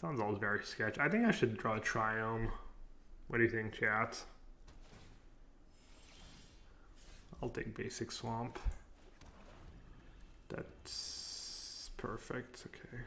Sounds all very sketch. I think I should draw a triome. What do you think, chat? I'll take basic swamp. That's perfect. Okay.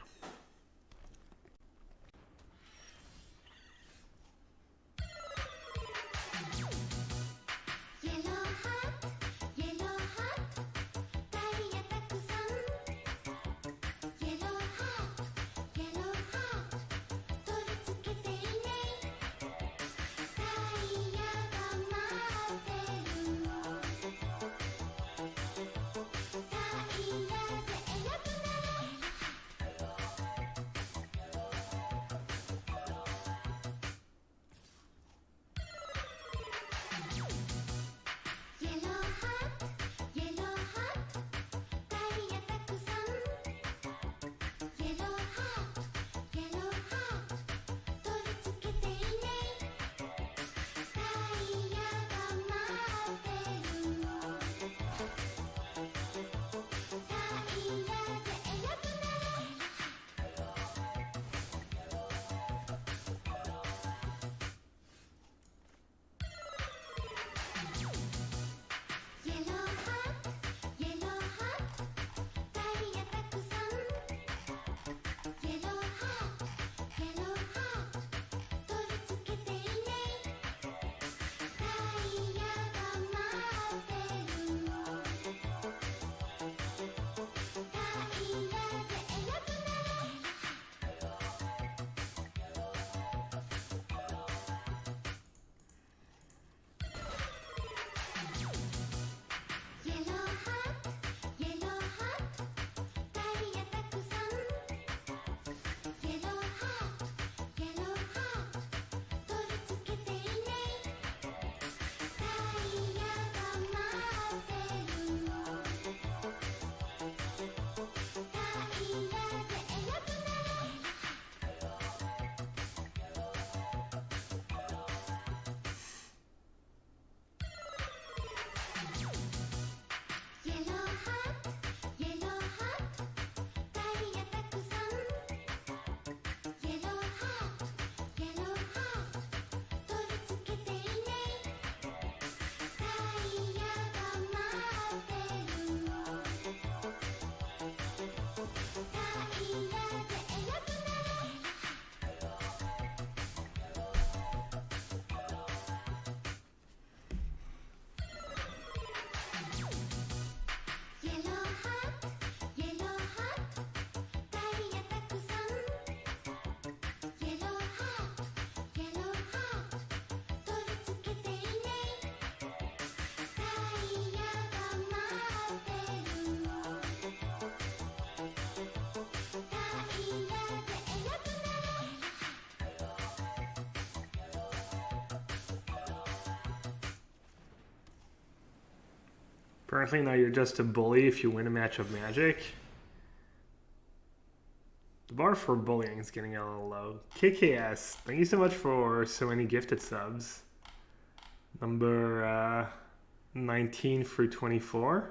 Apparently now you're just a bully if you win a match of Magic. The bar for bullying is getting a little low. KKS, thank you so much for so many gifted subs. Number 19 through 24.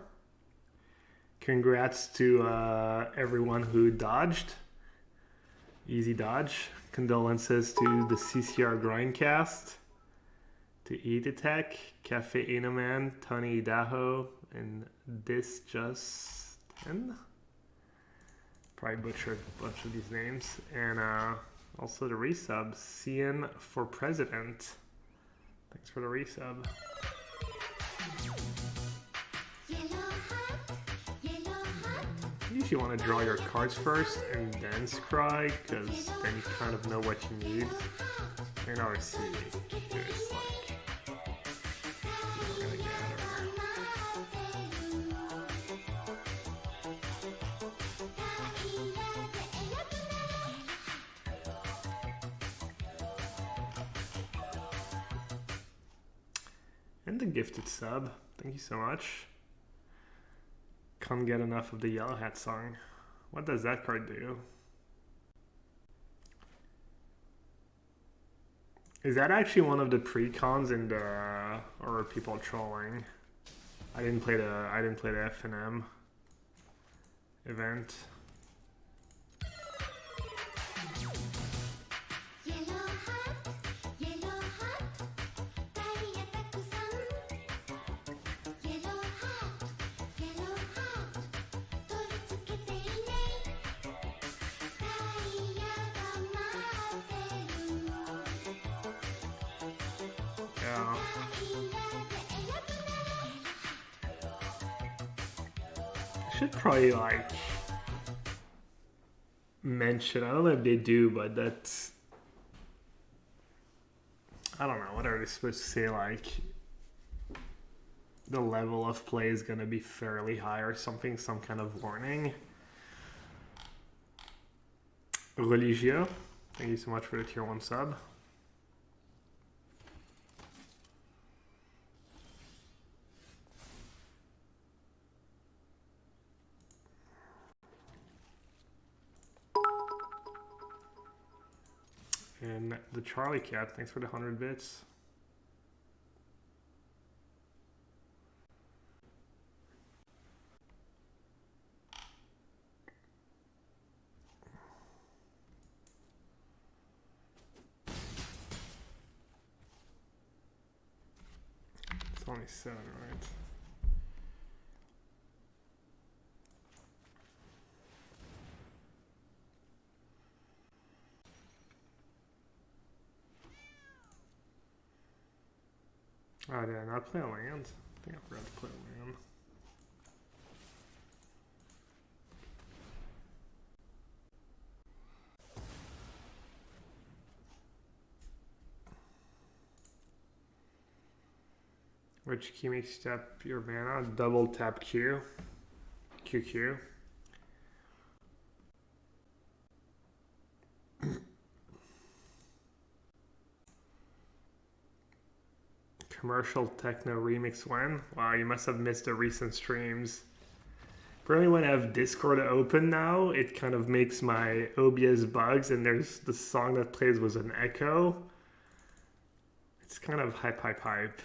Congrats to everyone who dodged. Easy dodge. Condolences to the CCR Grindcast, to Eat Attack, Cafe Anaman, Tony Idaho, and This Justin. Probably butchered a bunch of these names. And also the resub, CN for President. Thanks for the resub. You usually want to draw your cards first and then scry, because then you kind of know what you need. And RC, it's like, you're gonna gather. And the gifted sub, thank you so much. Can't get enough of the Yellowhat song. What does that card do? Is that actually one of the pre-cons in the, or are people trolling? I didn't play the FNM event. Yeah. I should probably like mention, I don't know if they do, but that's, I don't know, what are they supposed to say, like the level of play is going to be fairly high or something, some kind of warning. Religio, thank you so much for the tier 1 sub. And the Charlie Cat, thanks for the 100 bits. It's only 7, right? Oh, did I not play a land? I think I forgot to play a land. Which key makes tap your mana? Double tap Q. QQ. Commercial techno remix when? Wow, you must have missed the recent streams. Apparently when I have Discord open now, it kind of makes my OBS bugs, and there's the song that plays was an echo. It's kind of hype.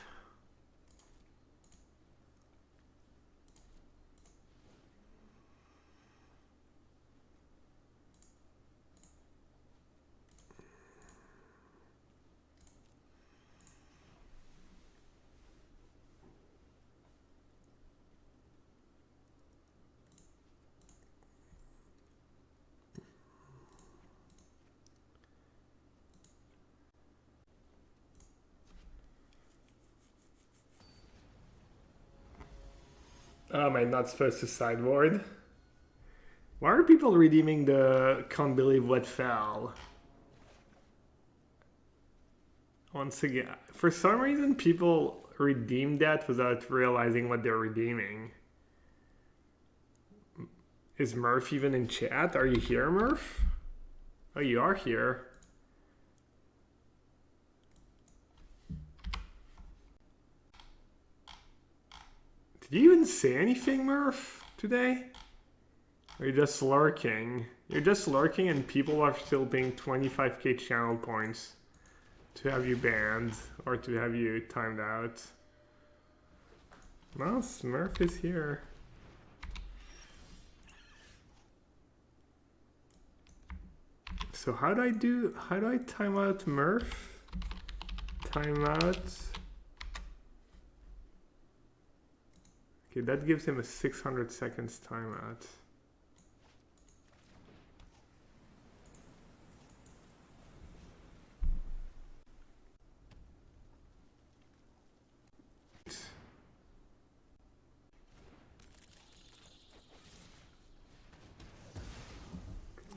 Oh, am I not supposed to sideboard? Why are people redeeming the can't believe what fell? Once again, for some reason people redeem that without realizing what they're redeeming. Is Murph even in chat? Are you here, Murph? Oh, you are here. Did you even say anything, Murph, today? Or are you just lurking? You're just lurking and people are still paying 25k channel points to have you banned or to have you timed out. No, Smurf is here. So how do I time out Murph? Time out. Okay, that gives him a 600 seconds timeout.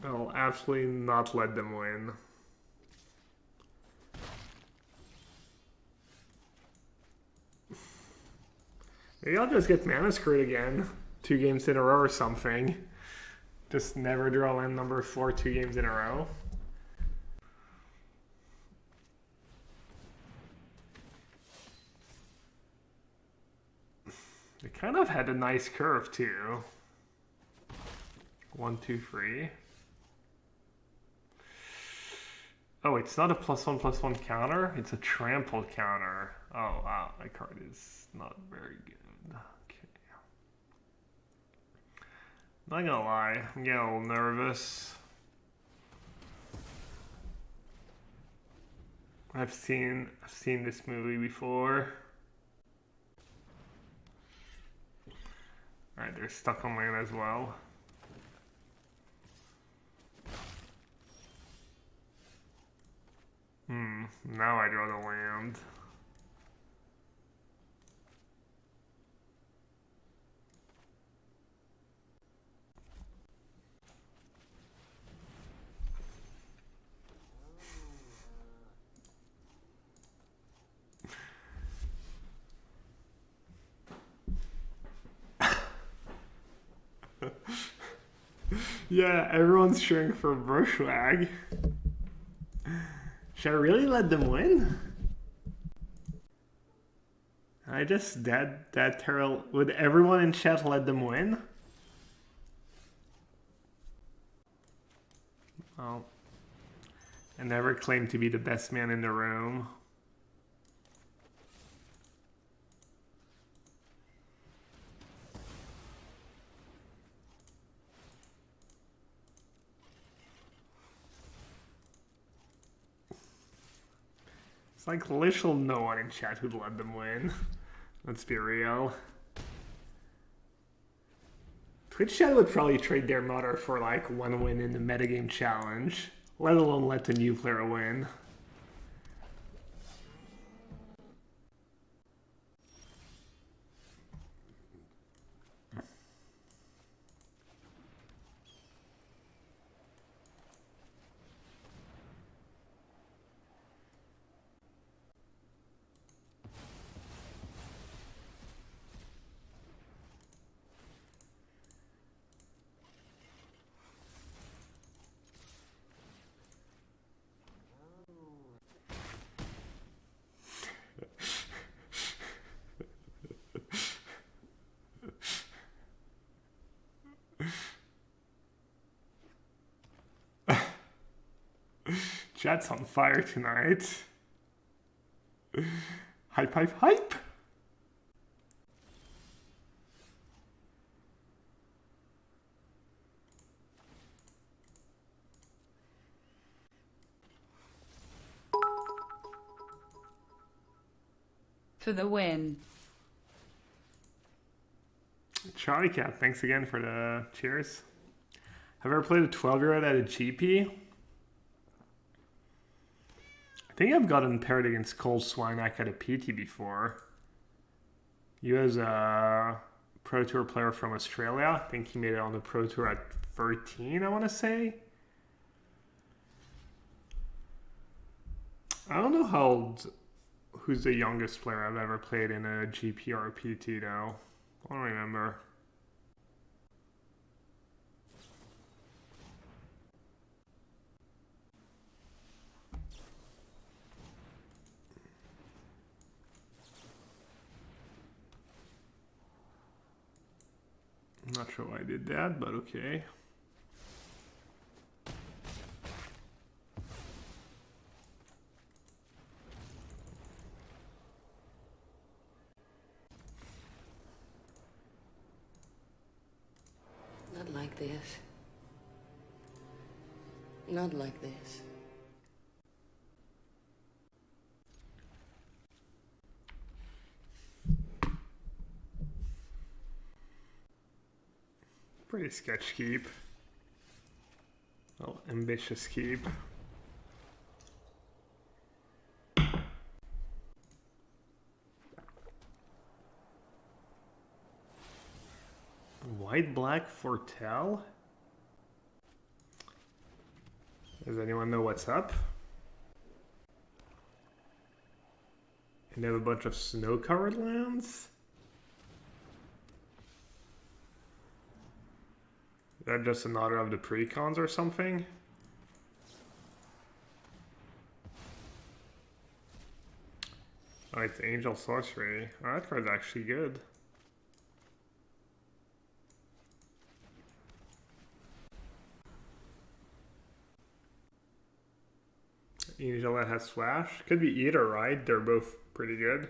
I'll absolutely not let them win. Maybe I'll just get mana screwed again. 2 games in a row or something. Just never draw land number 4 2 games in a row. They kind of had a nice curve too. 1, 2, 3. Oh, it's not a +1/+1 counter, it's a trample counter. Oh wow, that card is not very good. Okay. Not gonna lie, I'm getting a little nervous. I've seen this movie before. Alright, they're stuck on land as well. Now I draw the land. Yeah, everyone's cheering for Bushwag. Should I really let them win? I just that Terrell. Would everyone in chat let them win? Well, I never claimed to be the best man in the room. It's like literal no one in chat who'd let them win. Let's be real. Twitch chat would probably trade their mother for like one win in the metagame challenge, let alone let the new player win. Chat's on fire tonight. Hype, hype, hype! For the win. Charlie Cat, thanks again for the cheers. Have you ever played a 12-year-old at a GP? I think I've gotten paired against Cole Swinak at a PT before. He was a Pro Tour player from Australia. I think he made it on the Pro Tour at 13, I want to say. I don't know who's the youngest player I've ever played in a GP or a PT though. I don't remember. I'm not sure why I did that, but okay. Not like this. Not like this. Pretty sketch keep. Oh, ambitious keep. White black foretell? Does anyone know what's up? And they have a bunch of snow-covered lands? Is that just another of the precons or something? Oh, it's Angel Sorcery. Oh, that card's actually good. Angel that has Flash. Could be either, right? They're both pretty good.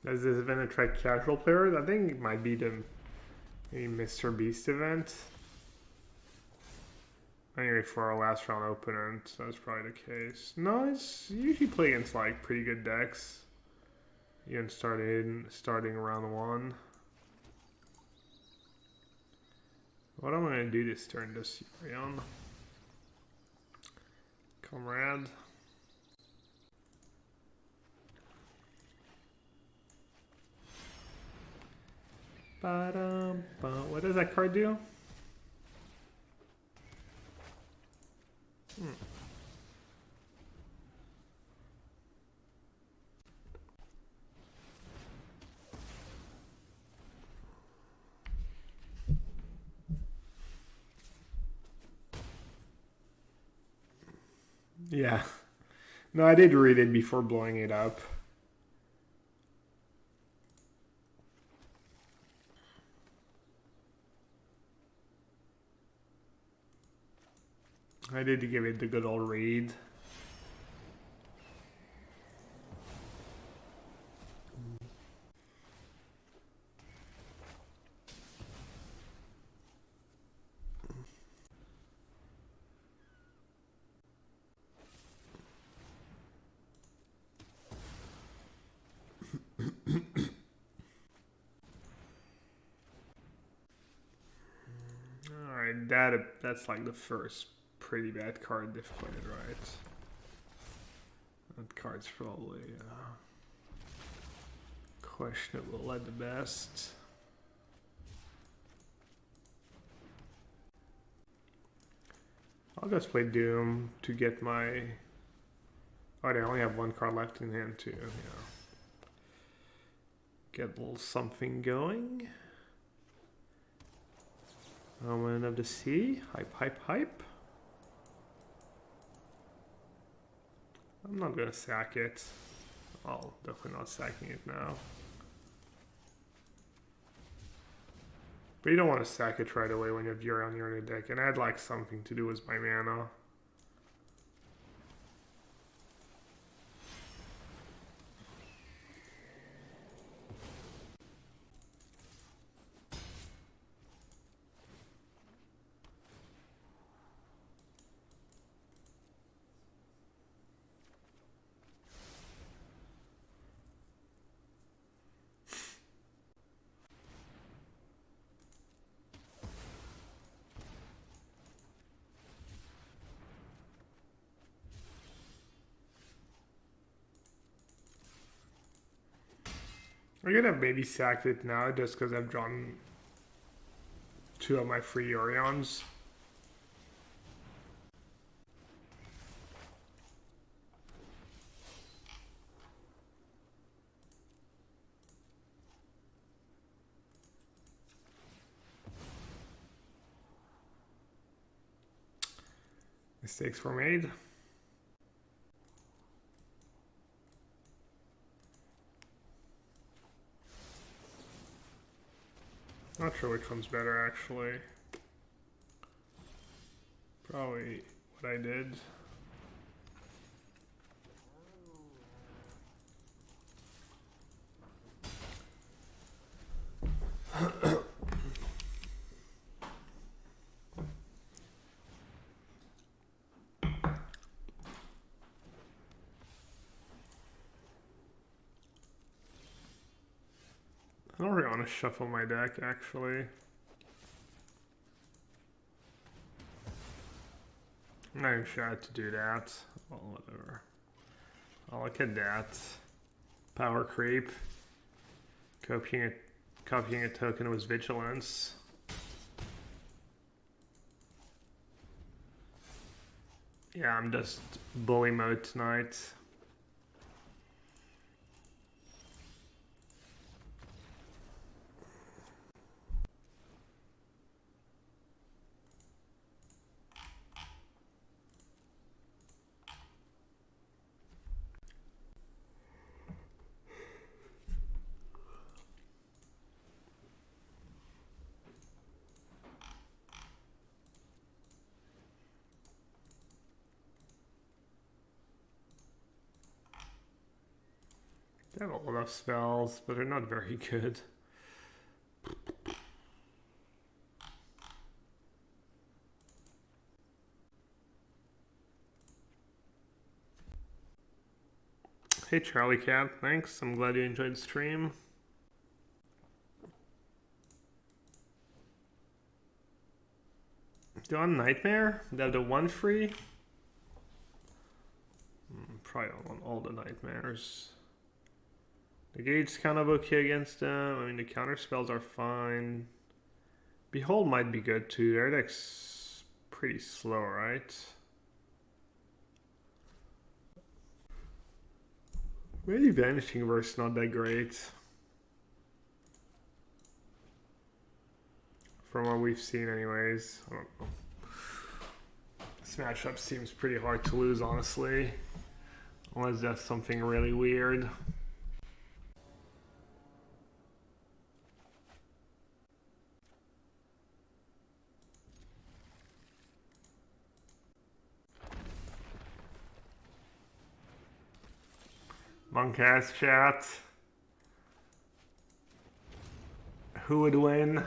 Has this event attract casual players? I think it might be the maybe Mr. Beast event. Anyway, for our last round opponent, that's probably the case. No, it's usually play against like pretty good decks. Even starting round one. What am I gonna do this turn this Yorion? Comrade. What does that card do? Yeah. No, I did read it before blowing it up. I did give it the good old read. Alright, that's like the first pretty bad card they've played, right? That card's probably questionable at the best. I'll just play Doom to get my... Oh, they only have one card left in hand too, yeah. Get a little something going. Omen of the Sea. Hype, hype, hype. I'm not gonna sack it. Oh, definitely not sacking it now. But you don't want to sack it right away when you have Yorion in your deck. And I'd like something to do with my mana. I'm gonna maybe sack it now just because I've drawn 2 of my free Yorions. Mistakes were made. Not sure which one's better, actually. Probably what I did. I don't really want to shuffle my deck, actually. I'm not even sure how to do that. Well, whatever. I'll look at that. Power creep. Copying a token with vigilance. Yeah, I'm just bully mode tonight. They have a lot of spells, but they're not very good. Hey Charlie Cat, thanks. I'm glad you enjoyed the stream. Do on Nightmare? They have the 1 free? Probably don't want all the Nightmares. The gate's kind of okay against them. I mean, the counter spells are fine. Behold might be good too. Their deck's pretty slow, right? Maybe Vanishing Verse not that great. From what we've seen anyways. I don't know. Smash Up seems pretty hard to lose, honestly. Unless that's something really weird. Monkass chat. Who would win?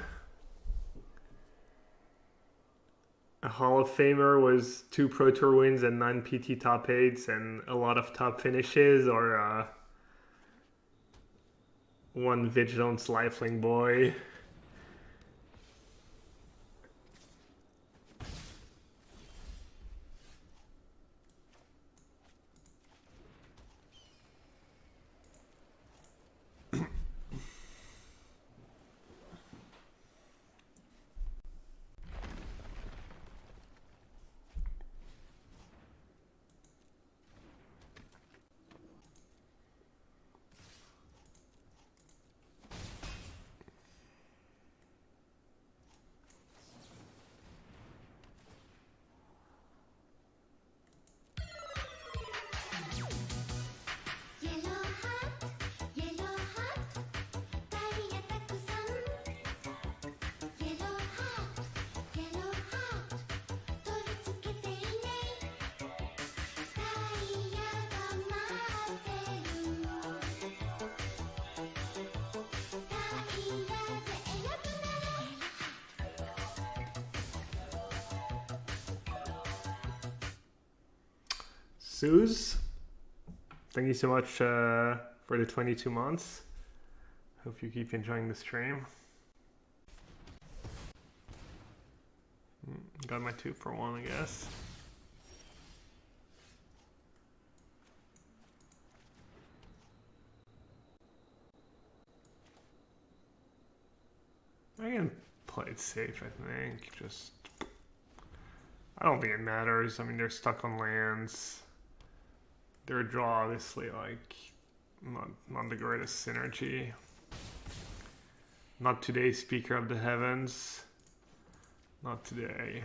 A Hall of Famer was 2 Pro Tour wins and 9 PT top 8s and a lot of top finishes, or 1 Vigilance Lifelink boy. Suze, thank you so much for the 22 months. Hope you keep enjoying the stream. Got my 2 for 1, I guess. I can play it safe, I think. Just, I don't think it matters. I mean, they're stuck on lands. Their draw, obviously, like, not the greatest synergy. Not today, Speaker of the Heavens. Not today.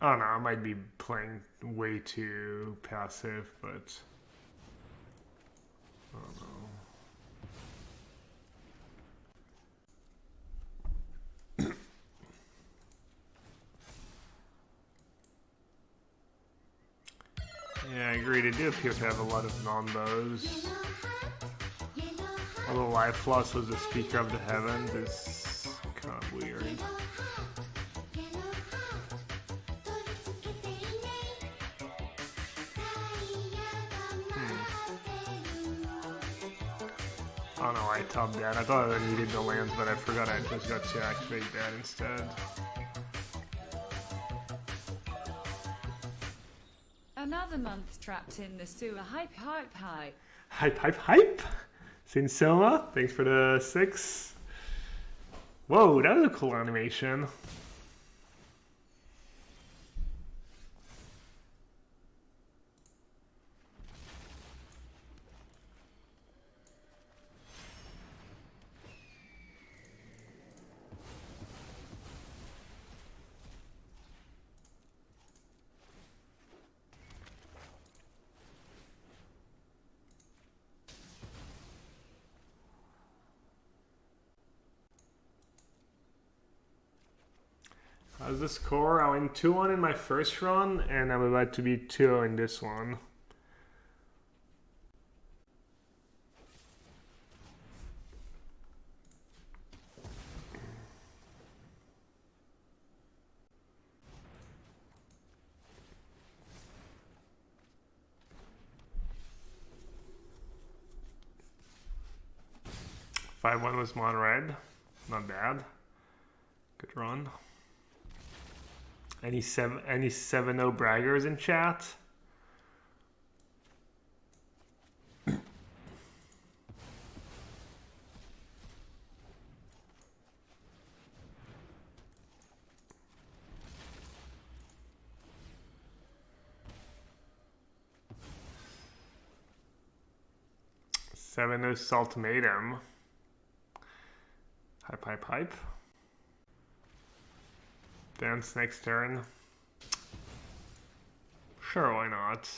I don't know, I might be playing way too passive, but I don't know. Yeah, I agree. They do appear to have a lot of non-bows. Although Life Loss was the Speaker of the Heavens, is kind of weird. I don't know why I topped that. I thought I needed the lands, but I forgot I just got to activate that instead. Another month trapped in the sewer. Hype, hype, hype. Hype, hype, hype! Sinsoma, thanks for the 6. Whoa, that was a cool animation. How's the score? I went 2-1 in my first run, and I'm about to be 2-0 in this one. Five one was Mon Red. Not bad. Good run. Any 7-0 braggers in chat? Seven ultimatum. Hype. Dance next turn. Sure, why not?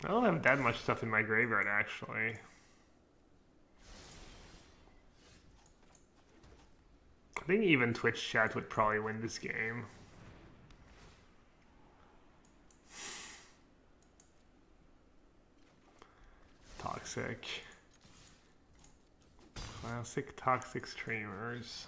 I don't have that much stuff in my graveyard, actually. I think even Twitch chat would probably win this game. Toxic. Classic toxic streamers.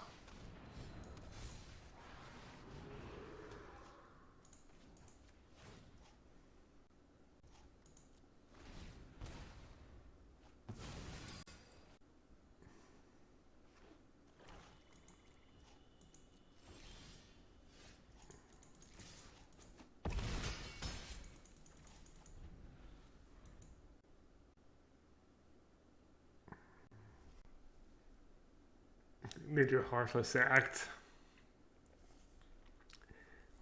Did your heartless act?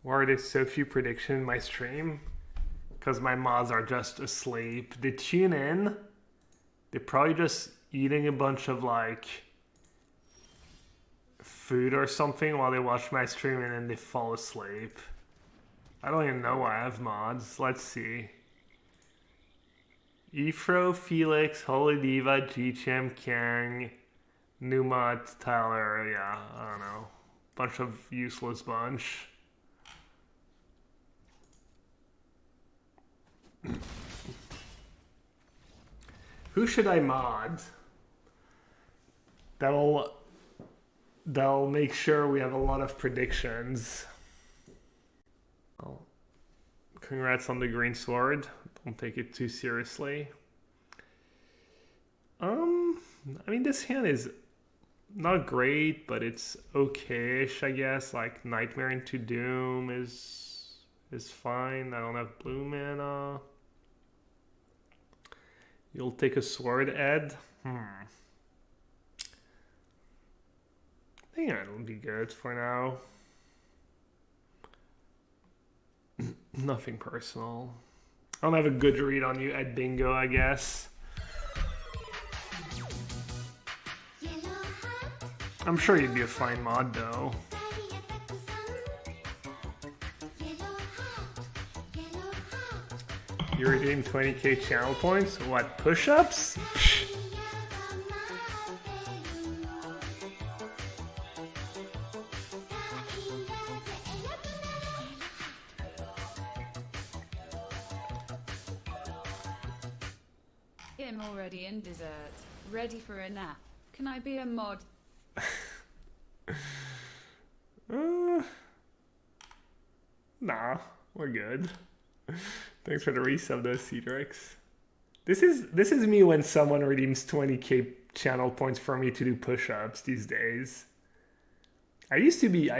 Why are there so few predictions in my stream? Because my mods are just asleep. They tune in. They're probably just eating a bunch of like food or something while they watch my stream and then they fall asleep. I don't even know why I have mods. Let's see. Ephro, Felix, Holy Diva, G-Cham, Kang, Numat, Tyler, yeah, I don't know. Bunch of useless bunch. Who should I mod? That'll make sure we have a lot of predictions. Oh. Congrats on the green sword. Don't take it too seriously. I mean, this hand is not great, but it's okay-ish, I guess. Like Nightmare into Doom is fine. I don't have blue mana. You'll take a sword, Ed? I think it'll be good for now. Nothing personal. I don't have a good read on you at bingo, I guess. I'm sure you'd be a fine mod, though. You're doing 20k channel points? What, push-ups? I'm already in dessert, ready for a nap. Can I be a mod? Nah, we're good. Thanks for the resub, though, Cedrix. This is me when someone redeems 20k channel points for me to do push-ups these days. I used to be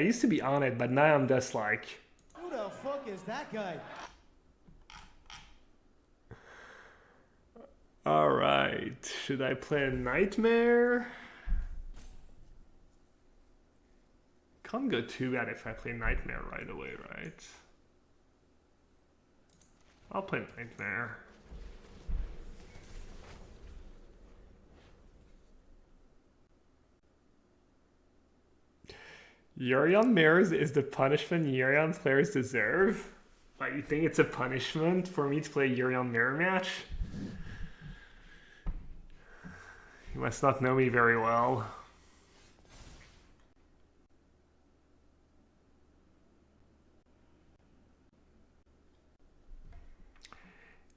on it, but now I'm just like, who the fuck is that guy? all right, should I play a Nightmare? Can't go too bad if I play Nightmare right away, right? I'll play Nightmare. Yorion mirrors is the punishment Yorion players deserve? Like, you think it's a punishment for me to play a Yorion mirror match? You must not know me very well.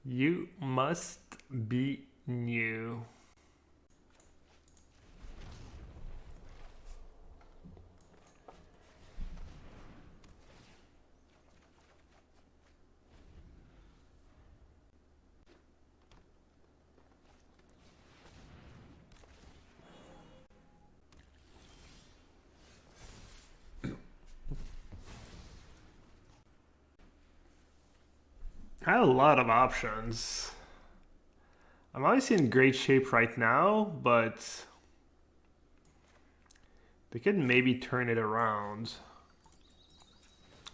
You must be new. I have a lot of options. I'm obviously in great shape right now, but they could maybe turn it around.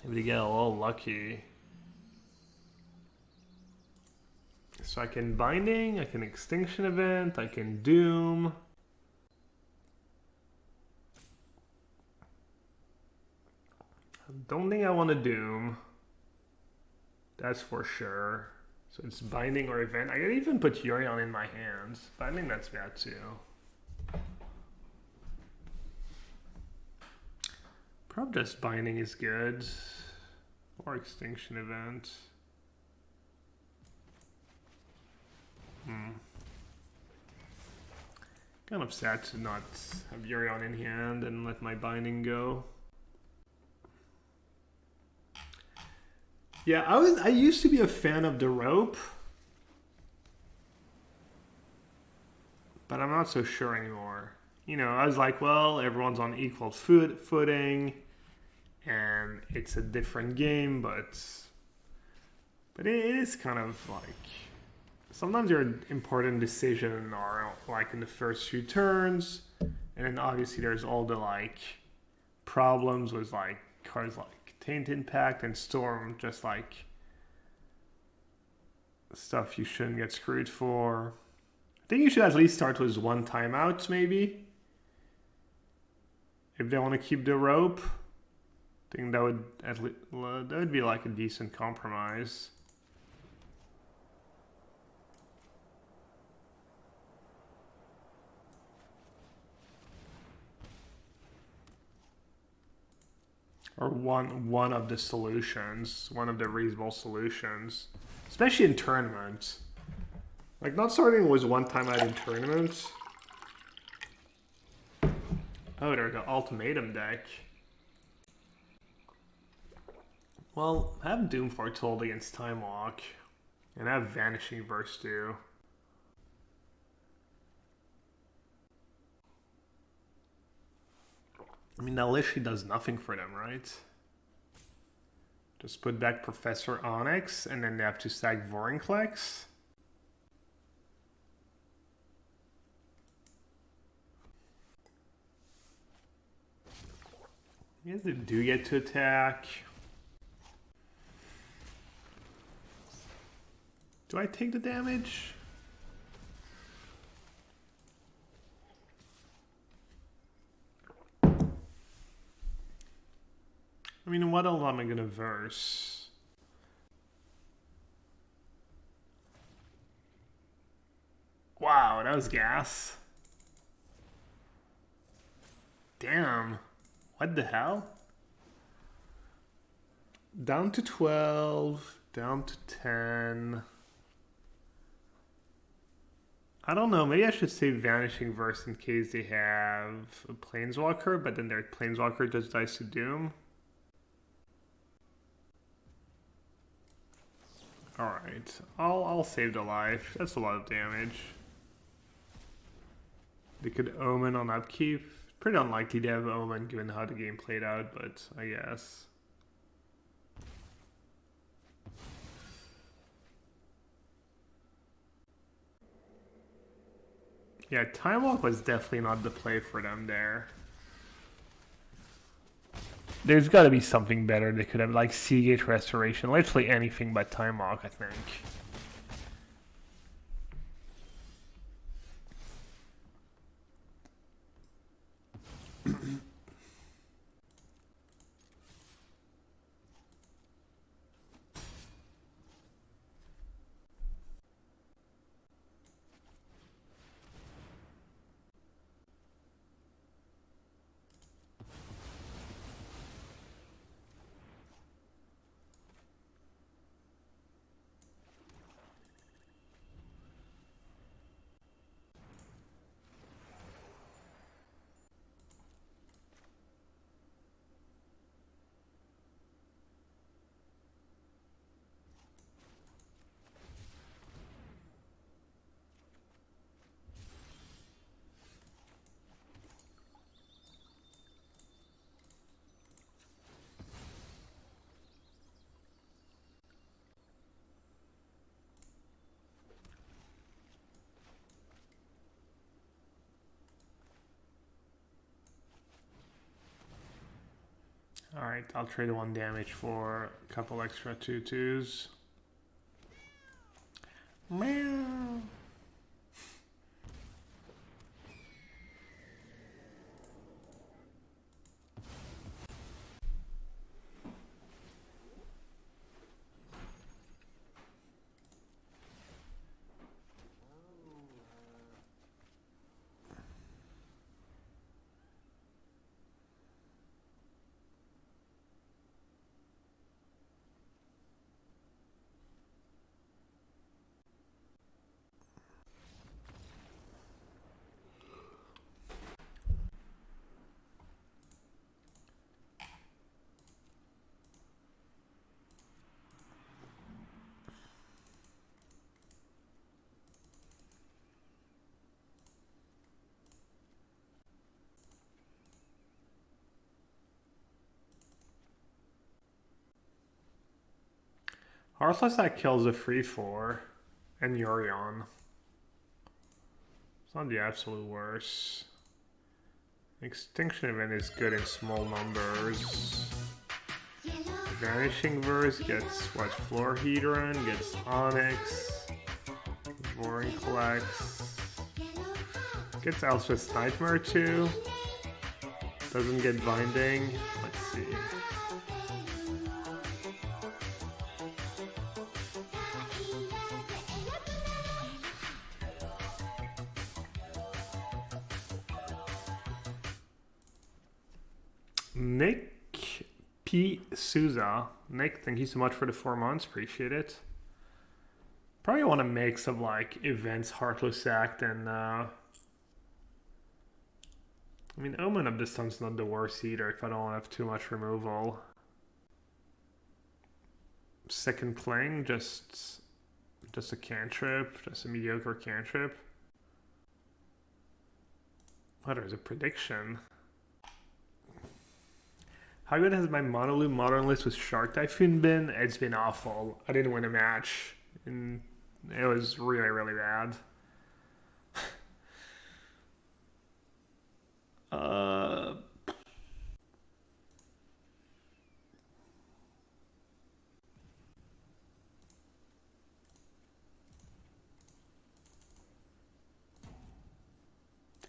Maybe they get a little lucky. So I can Binding, I can Extinction Event, I can Doom. I don't think I want to Doom. That's for sure. So it's Binding or Event. I could even put Yorion in my hands, but I think that's bad too. Probably just Binding is good. Or Extinction Event. Kind of sad to not have Yorion in hand and let my Binding go. Yeah, I used to be a fan of the rope, but I'm not so sure anymore. You know, I was like, well, everyone's on equal footing, and it's a different game, but it is kind of like sometimes your important decision are like in the first few turns, and then obviously there's all the like problems with like cards like Taint Impact and Storm, just like stuff you shouldn't get screwed for. I think you should at least start with one timeout, maybe. If they want to keep the rope, I think that would that would be like a decent compromise. Or one of the solutions, one of the reasonable solutions, especially in tournaments. Like not starting with one time out in tournaments. Oh, there's the ultimatum deck. Well, I have Doom Foretold against Time Walk, and I have Vanishing Verse too. I mean, that literally does nothing for them, right? Just put back Professor Onyx, and then they have to stack Vorinclex. I guess they do get to attack. Do I take the damage? I mean, what else am I gonna verse? Wow, that was gas. Damn. What the hell? Down to 12, down to 10. I don't know, maybe I should say Vanishing Verse in case they have a Planeswalker, but then their Planeswalker just dies to Doom. Alright, I'll save the life. That's a lot of damage. They could Omen on upkeep. Pretty unlikely to have Omen given how the game played out, but I guess. Yeah, Time Walk was definitely not the play for them there. There's got to be something better they could have, like Seagate Restoration. Literally anything but Time Walk, I think. Alright, I'll trade 1 damage for a couple extra 2/2s. Meow. Heartless that kills a 3/4 and Yorion. It's not the absolute worst. Extinction Event is good in small numbers. Vanishing Verse gets what? Floor Hedron, gets Onyx, Boring Collects, gets Elspeth's Nightmare too. Doesn't get Binding. Let's see. Nick P. Souza. Nick, thank you so much for the 4 months. Appreciate it. Probably want to make some like events Heartless Act and I mean Omen of the Sun's not the worst either if I don't have too much removal. Second Cling, just a cantrip, just a mediocre cantrip. Oh, there's a prediction. How good has my Monolith Modern list with Shark Typhoon been? It's been awful. I didn't win a match. And it was really, really bad.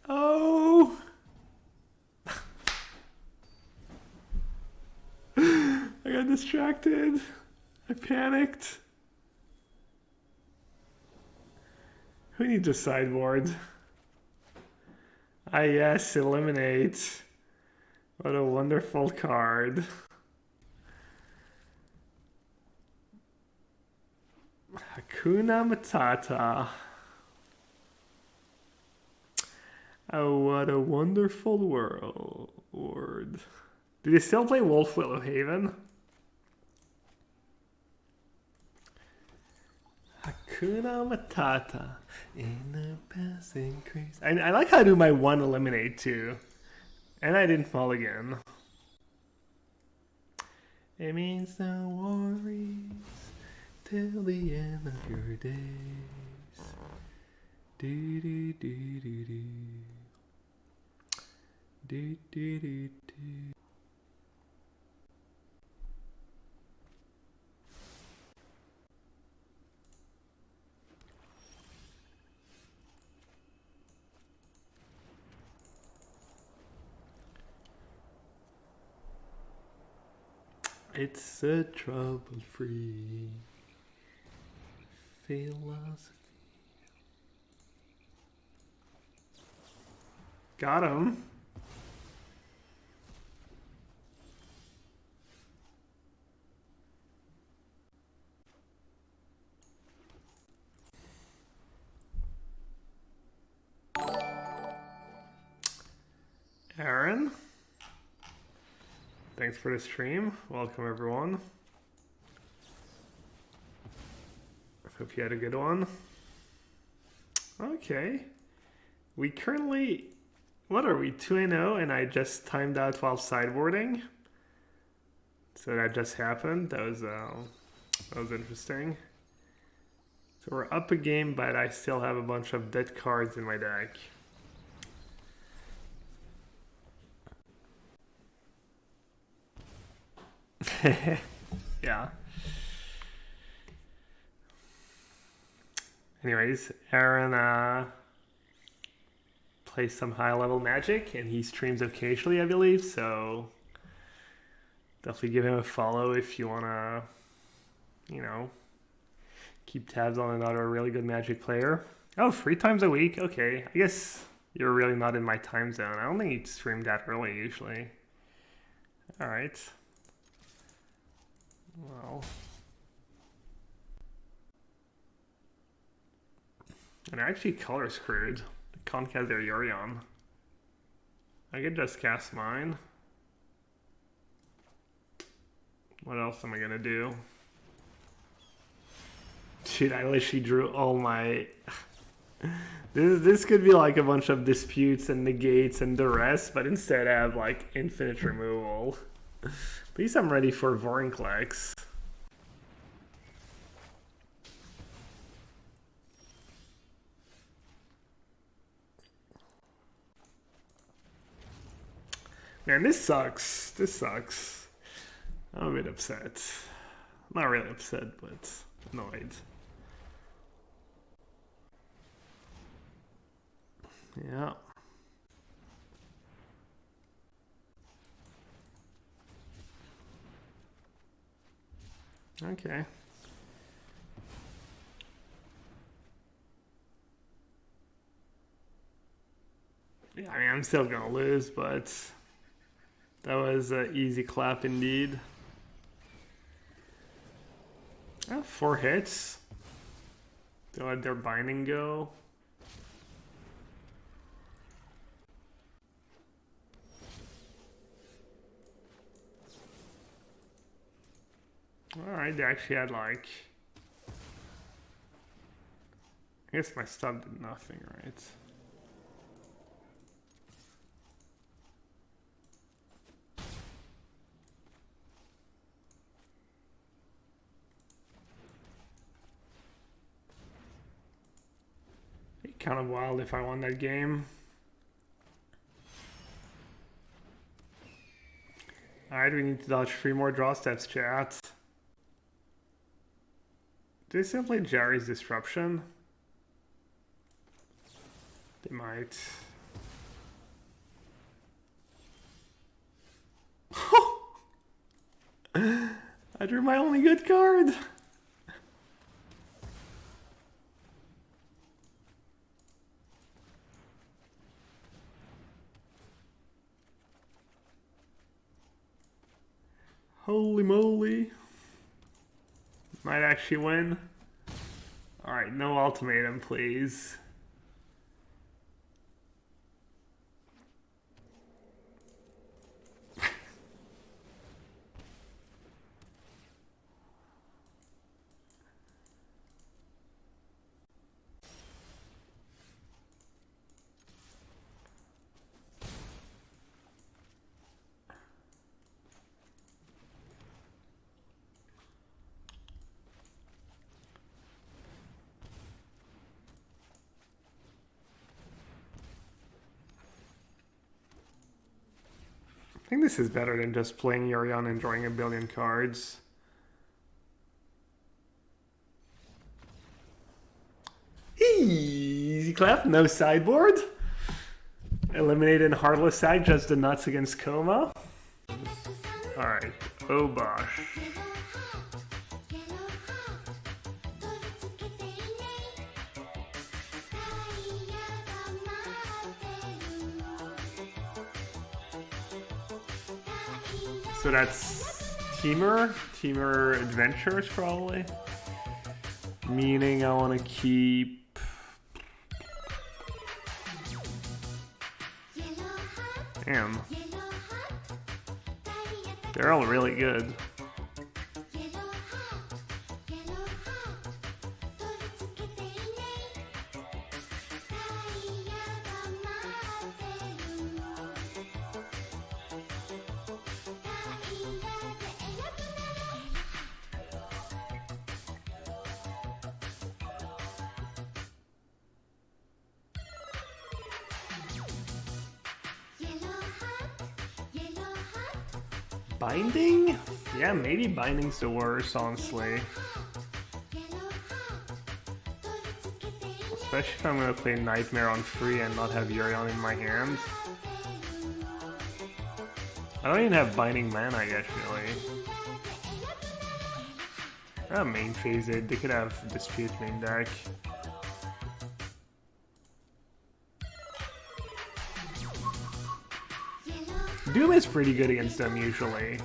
Oh! I got distracted. I panicked. Who needs a sideboard? Ah yes, eliminate. What a wonderful card. Hakuna Matata. Oh, what a wonderful world. Do they still play Wolf Willowhaven? Hakuna Matata in a passing craze. I like how I do my 1 eliminate too. And I didn't fall again. It means no worries till the end of your days. Do do do do do. Do do do do. It's a trouble-free philosophy. Got him. Aaron. Thanks for the stream. Welcome everyone. Hope you had a good one. Okay. We currently, what are we, 2-0 and I just timed out while sideboarding. So that just happened. That was interesting. So we're up a game, but I still have a bunch of dead cards in my deck. Yeah. Anyways, Aaron plays some high-level Magic, and he streams occasionally, I believe, so definitely give him a follow if you want to, you know, keep tabs on another really good Magic player. Oh, 3 times a week? Okay, I guess you're really not in my time zone. I don't think you stream that early, usually. Alright. Well... And they're actually color screwed. They can't cast their Yorion. I could just cast mine. What else am I gonna do? Dude, I literally drew all my... This could be like a bunch of disputes and negates and duress, but instead I have like infinite removal. At least I'm ready for Vorinclex. Man, this sucks. This sucks. I'm a bit upset. Not really upset, but annoyed. Yeah. Okay. Yeah, I mean, I'm still gonna lose, but that was an easy clap indeed. 4 hits. They let their binding go. Alright, they actually had like... I guess my stub did nothing, right? It'd be kind of wild if I won that game. Alright, we need to dodge 3 more draw steps, chat. Do they still play Jerry's Disruption? They might. I drew my only good card. Holy moly. Might actually win. Alright, no ultimatum, please. I think this is better than just playing Yorion and drawing a billion cards. Easy clap, no sideboard. Eliminated Heartless Sack, just the nuts against Coma. Alright, oh bosh. So that's Teamer Adventures probably. Meaning I want to keep... Damn. They're all really good. Binding? Yeah, maybe binding's the worst, honestly. Especially if I'm gonna play Nightmare on free and not have Yorion in my hand. I don't even have binding mana yet, really. Main phase it. They could have Dispute main deck. Doom is pretty good against them usually.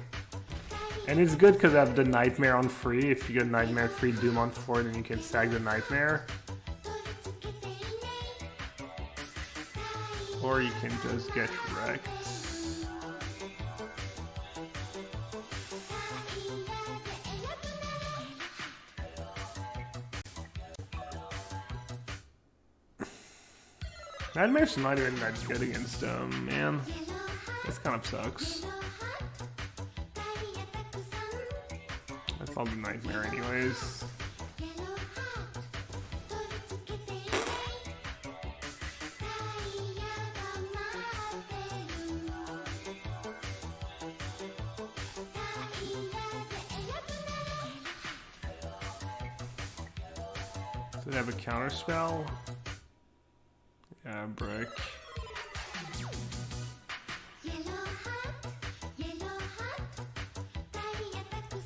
And it's good because I have the Nightmare on free. If you get Nightmare free Doom on 4, then you can sack the Nightmare. Or you can just get wrecked. Nightmare's not even that good against them, man. This kind of sucks. That's all the Nightmare anyways. Does it have a counter spell? Yeah, brick.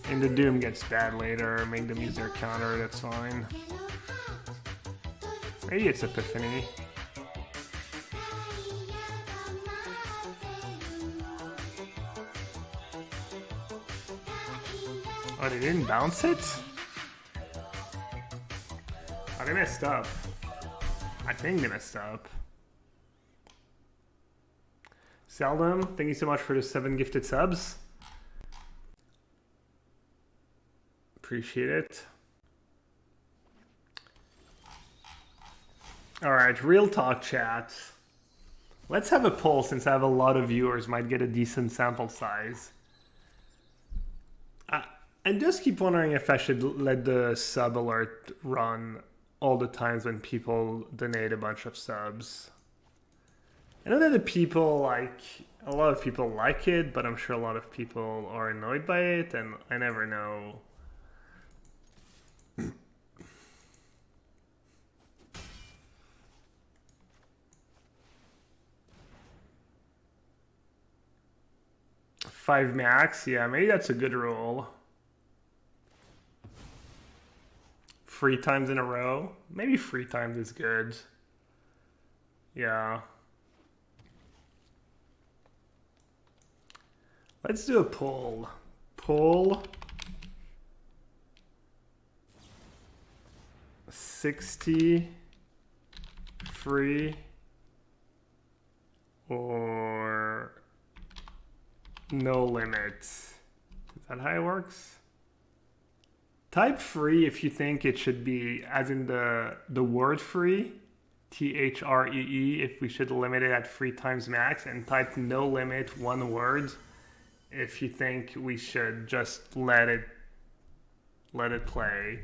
And the Doom gets bad later, make them use their counter, that's fine. Maybe it's Epiphany. Oh, they didn't bounce it? Oh, they messed up. I think they messed up. Seldom, thank you so much for the 7 gifted subs. Appreciate it. Alright, real talk chat. Let's have a poll since I have a lot of viewers, might get a decent sample size. I just keep wondering if I should let the sub alert run all the times when people donate a bunch of subs. I know that the people a lot of people like it, but I'm sure a lot of people are annoyed by it, and I never know. Five max, yeah, maybe that's a good rule. 3 times in a row, maybe 3 times is good. Yeah. Let's do a poll. Poll 60 free or no limit. Is that how it works? Type free if you think it should be, as in the word free, THREE, if we should limit it at 3 times max, and type no limit, 1 word, if you think we should just let it play.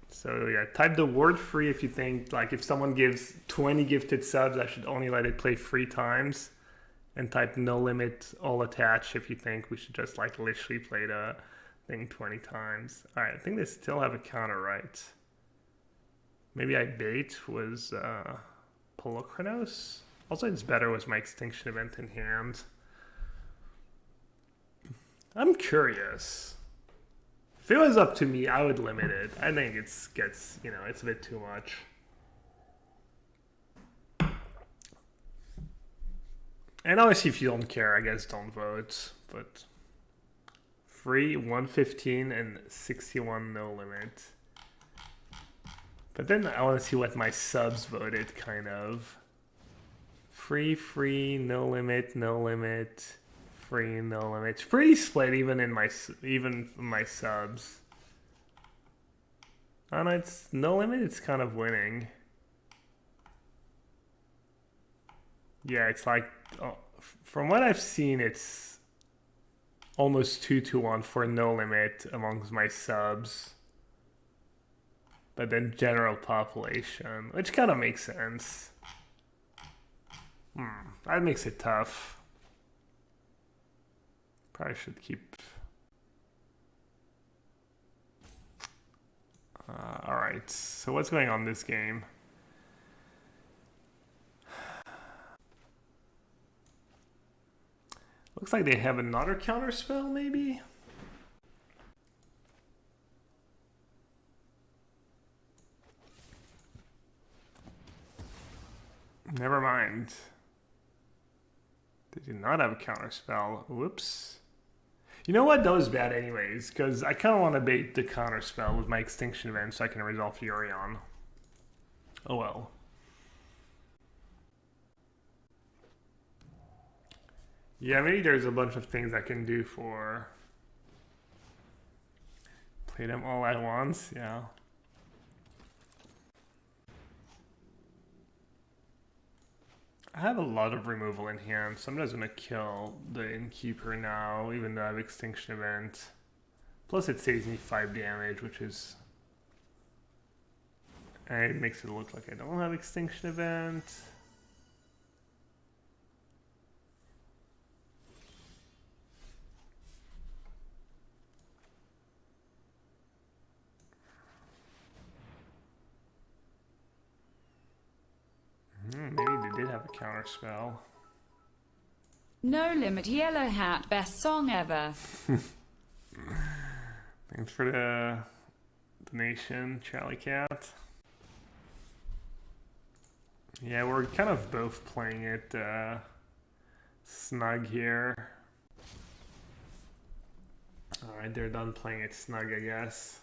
So yeah, type the word free if you think, like, if someone gives 20 gifted subs, I should only let it play 3 times. And type no limit all attached if you think we should just like literally play the thing 20 times. Alright, I think they still have a counter right. Maybe I bait was Polochronos. Also, it's better with my extinction event in hand. I'm curious. If it was up to me, I would limit it. I think it's a bit too much. And obviously, if you don't care, I guess don't vote. But free 115 and 61 no limit. But then I want to see what my subs voted, kind of. Free, no limit, free, no limit. It's pretty split even in my subs. Oh no, it's no limit. It's kind of winning. Yeah, it's like, from what I've seen, it's almost 2-1 for no limit amongst my subs. But then general population, which kind of makes sense. That makes it tough. Probably should keep. Alright, so what's going on this game? Looks like they have another counter spell, maybe? Never mind. They do not have a counter spell. Whoops. You know what? That was bad anyways, because I kind of want to bait the counter spell with my extinction event so I can resolve Yorion. Oh well. Yeah, maybe there's a bunch of things I can do for... Play them all at once, yeah. I have a lot of removal in hand, so I'm just gonna kill the Innkeeper now, even though I have Extinction Event. Plus it saves me 5 damage, which is... And it makes it look like I don't have Extinction Event. Maybe they did have a counter spell. No Limit, Yellowhat, best song ever. Thanks for the donation, Charlie Cat. Yeah, we're kind of both playing it snug here. Alright, they're done playing it snug, I guess.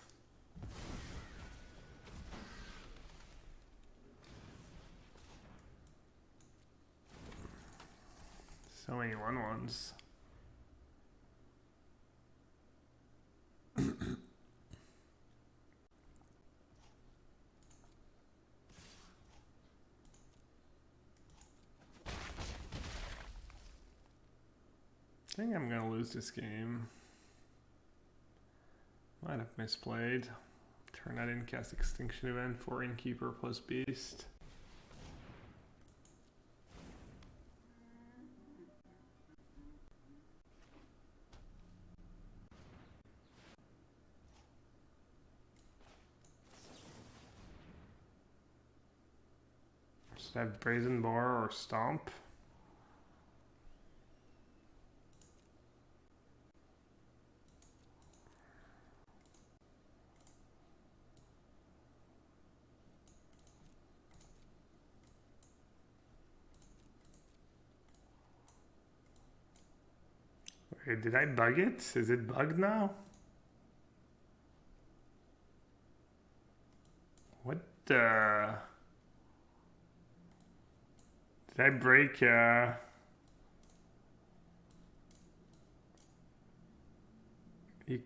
So many 1/1s. I think I'm gonna lose this game. Might have misplayed. Turn that in, cast Extinction Event for Innkeeper plus Beast. Should I have Brazen Bar or Stomp? Wait, did I bug it? Is it bugged now? What the... Did I break, You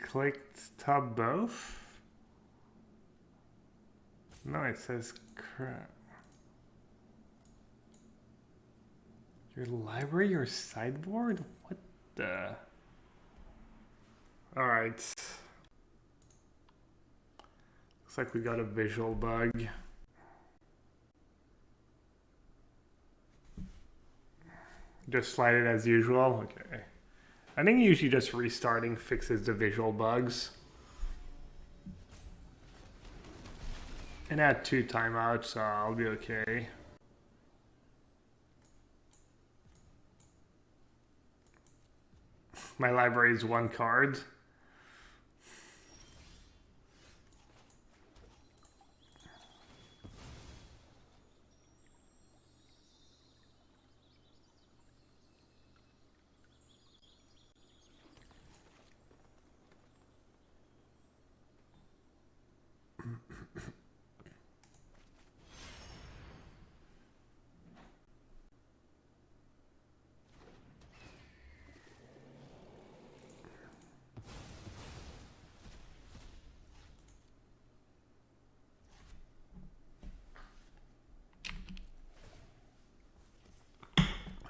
clicked top both? No, it says crap. Your library, your sideboard? What the... Alright. Looks like we got a visual bug. Just slide it as usual? Okay. I think usually just restarting fixes the visual bugs. And I had 2 timeouts, so I'll be okay. My library is 1 card.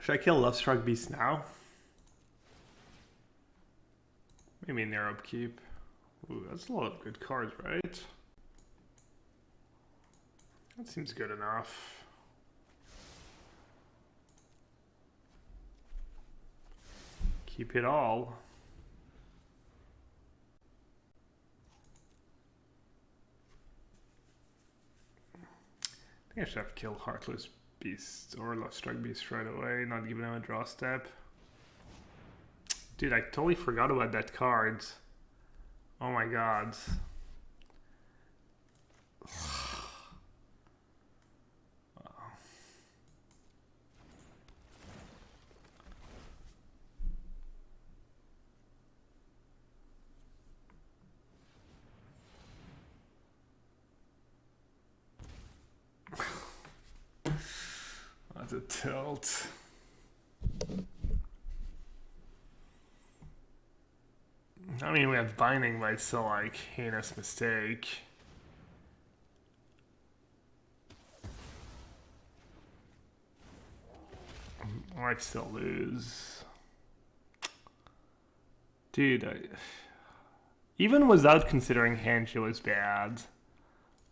Should I kill Lovestruck Beast now? Maybe near upkeep. Ooh, that's a lot of good cards, right? That seems good enough. Keep it all. I think I should have killed Heartless Beast or Love Strike Beast right away, not giving him a draw step. Dude, I totally forgot about that card. Oh my god. That's a tilt. I mean, we have binding, but it's still like heinous mistake. I might still lose. Dude, even without considering Hanji was bad,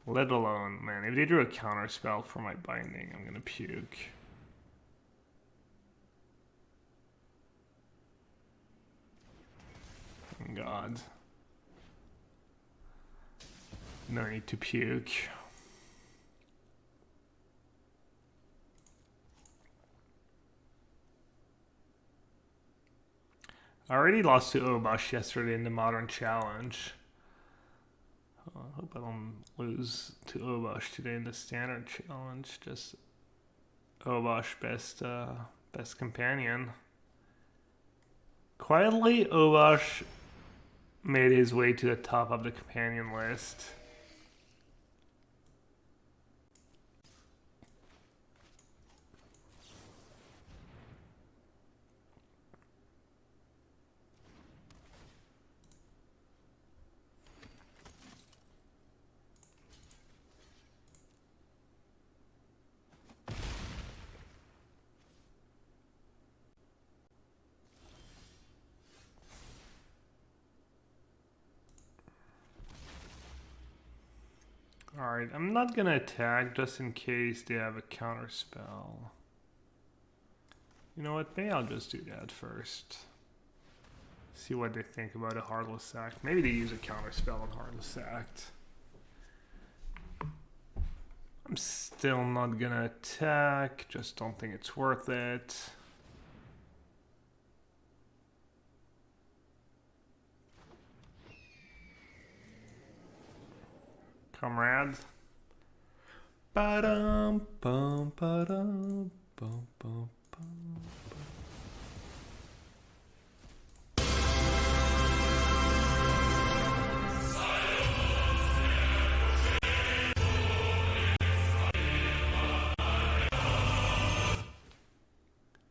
let alone, man, if they drew a counter spell for my binding, I'm gonna puke. God. No need to puke. I already lost to Obosh yesterday in the Modern Challenge. I hope I don't lose to Obosh today in the Standard Challenge. Just Obosh best companion. Quietly, Obosh made his way to the top of the companion list. Alright, I'm not gonna attack just in case they have a counter spell. You know what, maybe I'll just do that first. See what they think about a Heartless Act. Maybe they use a counter spell on Heartless Act. I'm still not gonna attack, just don't think it's worth it. Comrade. Ba-dum, bum, ba-dum, bum, bum, bum.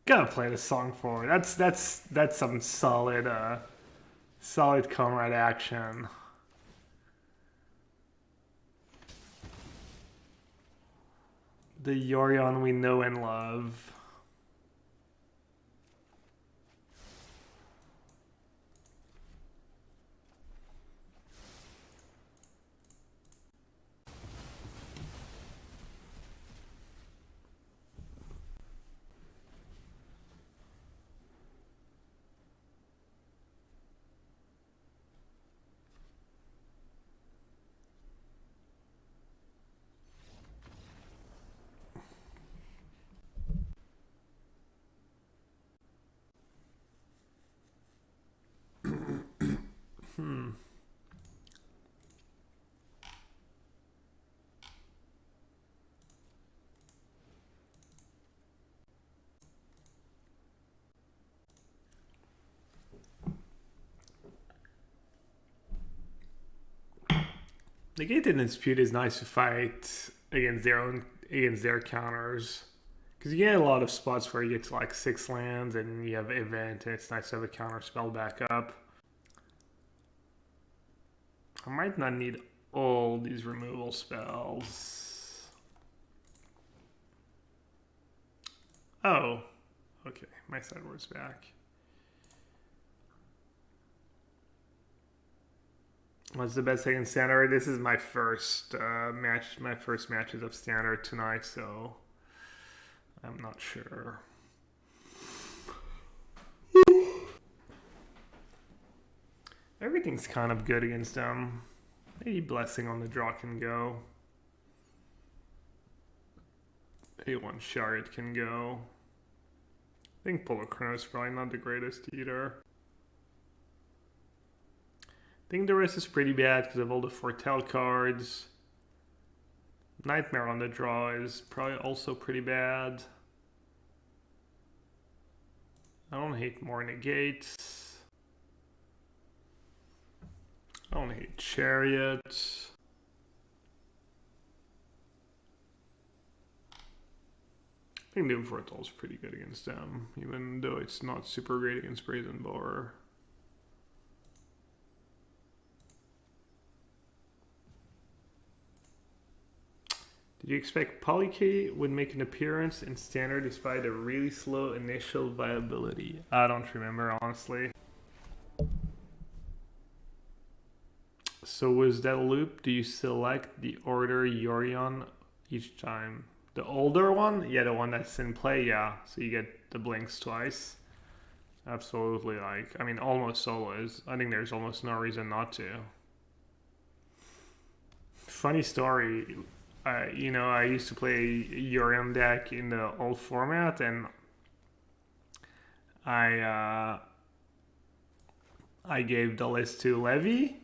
Gotta play the song for it. That's some solid solid comrade action. The Yorion we know and love. The Gated Dispute is nice to fight against their counters. Because you get a lot of spots where you get to like 6 lands and you have event and it's nice to have a counter spell back up. I might not need all these removal spells. Oh, okay, my sideboard's back. What's the best second standard? This is my first match. My first matches of standard tonight, so I'm not sure. Everything's kind of good against them. Maybe Blessing on the draw can go. A1 Chariot can go. I think Polo is probably not the greatest either. I think the rest is pretty bad because of all the Foretell cards. Nightmare on the draw is probably also pretty bad. I don't hate more negates. I don't hate Chariot. I think Doom Foretold is pretty good against them, even though it's not super great against Brazen Boar. Did you expect Polykey would make an appearance in Standard despite a really slow initial viability? I don't remember, honestly. So was that loop, do you select the order Yorion each time? The older one? Yeah, the one that's in play, yeah. So you get the blinks twice. Absolutely, like, I mean, almost solos. I think there's almost no reason not to. Funny story. You know, I used to play Yorion deck in the old format, and I gave the list to Levy,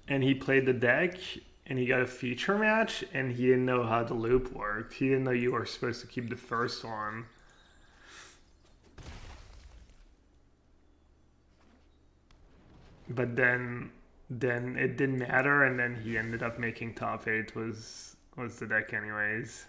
and he played the deck, and he got a feature match, and he didn't know how the loop worked. He didn't know you were supposed to keep the first one. But then it didn't matter, and then he ended up making top 8 was the deck anyways.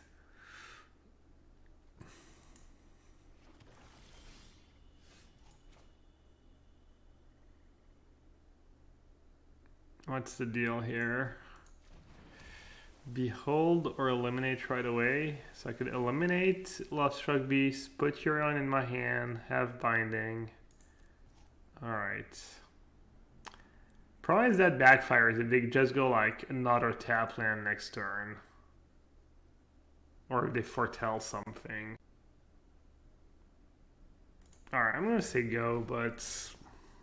What's the deal here? Behold or eliminate right away. So I could eliminate Lost Struck Beast, put Yorion in my hand, have binding. Alright. Problem is that backfires if they just go like another tap land next turn. Or if they foretell something. Alright, I'm gonna say go, but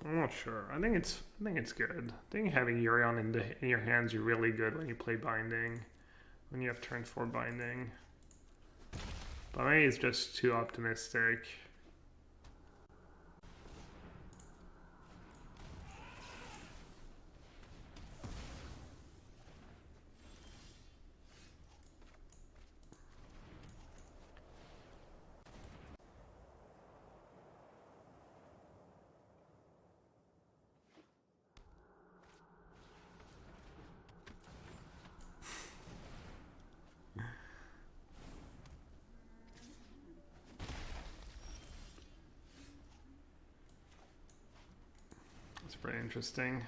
I'm not sure. I think it's good. I think having Yorion in your hands is really good when you play binding. When you have turn 4 binding. But maybe it's just too optimistic. It's pretty interesting.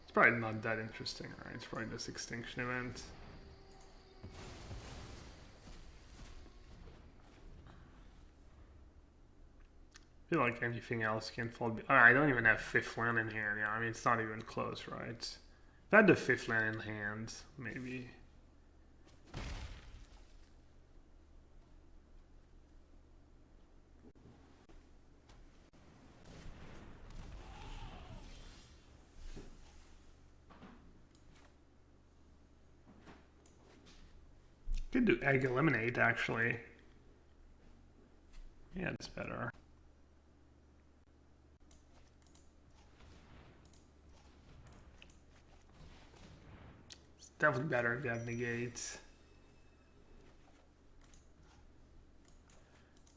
It's probably not that interesting, right? It's probably this extinction event. I feel like anything else can fall. I don't even have 5th land in hand. Yeah, I mean, it's not even close, right? If I had the 5th land in hand, maybe. Could do egg eliminate, actually. Yeah, it's better. It's definitely better if you have negates.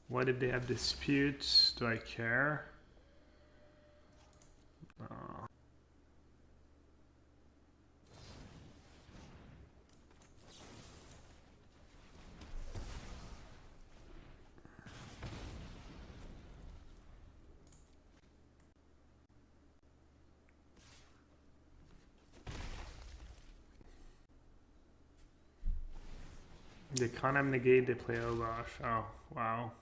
What if they have disputes? Do I care? They can't have negate, they play Ogosh. Oh, wow.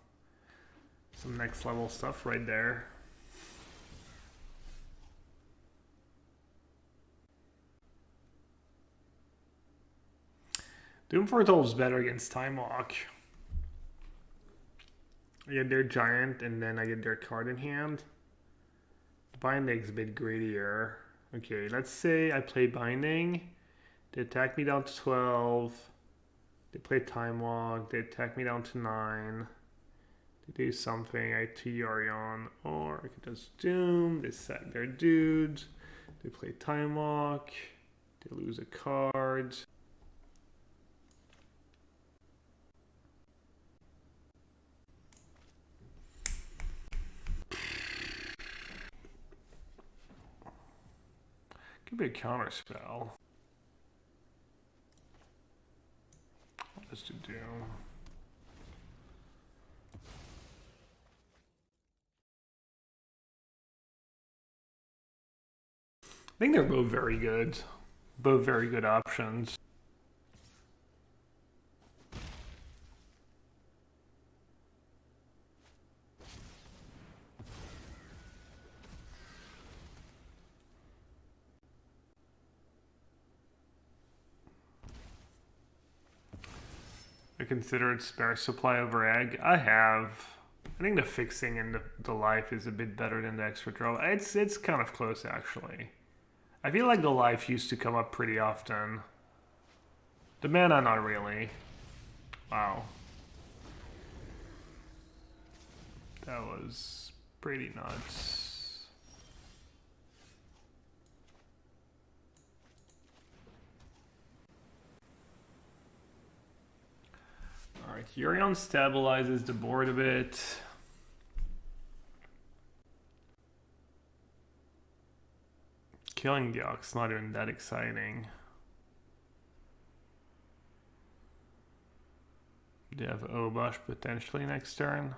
Some next level stuff right there. Doom Foretold is better against Time Walk. I get their giant and then I get their card in hand. Binding's a bit greedier. Okay, let's say I play Binding. They attack me down to 12. They play Time Walk. They attack me down to 9. They do something. I to Yorion. Or I could just Doom. They sack their dudes. They play Time Walk. They lose a card. Could be a counter spell. I'll just do Doom. I think they're both very good. Both very good options. I considered spare supply over egg. I have. I think the fixing and the life is a bit better than the extra draw. It's kind of close actually. I feel like the life used to come up pretty often. The mana, not really. Wow. That was pretty nuts. Alright, Yorion stabilizes the board a bit. Killing the Ox not even that exciting. They have Obosh potentially next turn.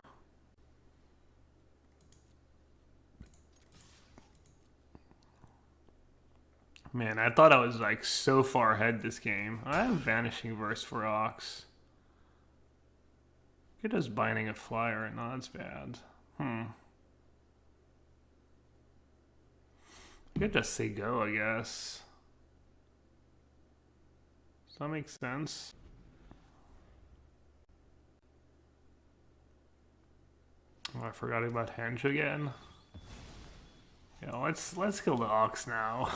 Man, I thought I was like so far ahead this game. I have Vanishing Verse for Ox. It does Binding a Flyer, not as bad. I could just say go, I guess. Does that make sense? Oh, I forgot about Henge again. Yeah, let's kill the Ox now.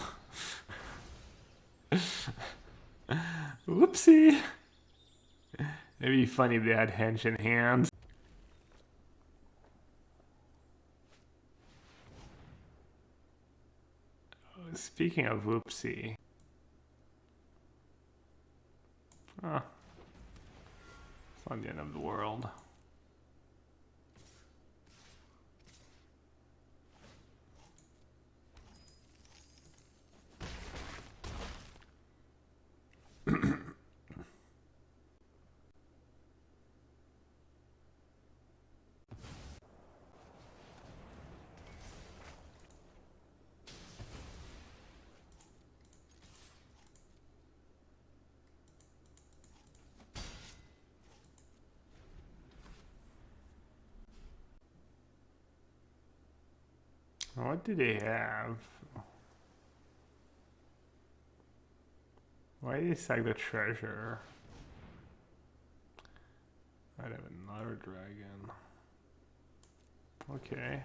Whoopsie. It'd be funny if they had Henge in hand. Speaking of whoopsie. It's not the end of the world. What do they have? Why did they sack the treasure? I'd have another dragon. Okay.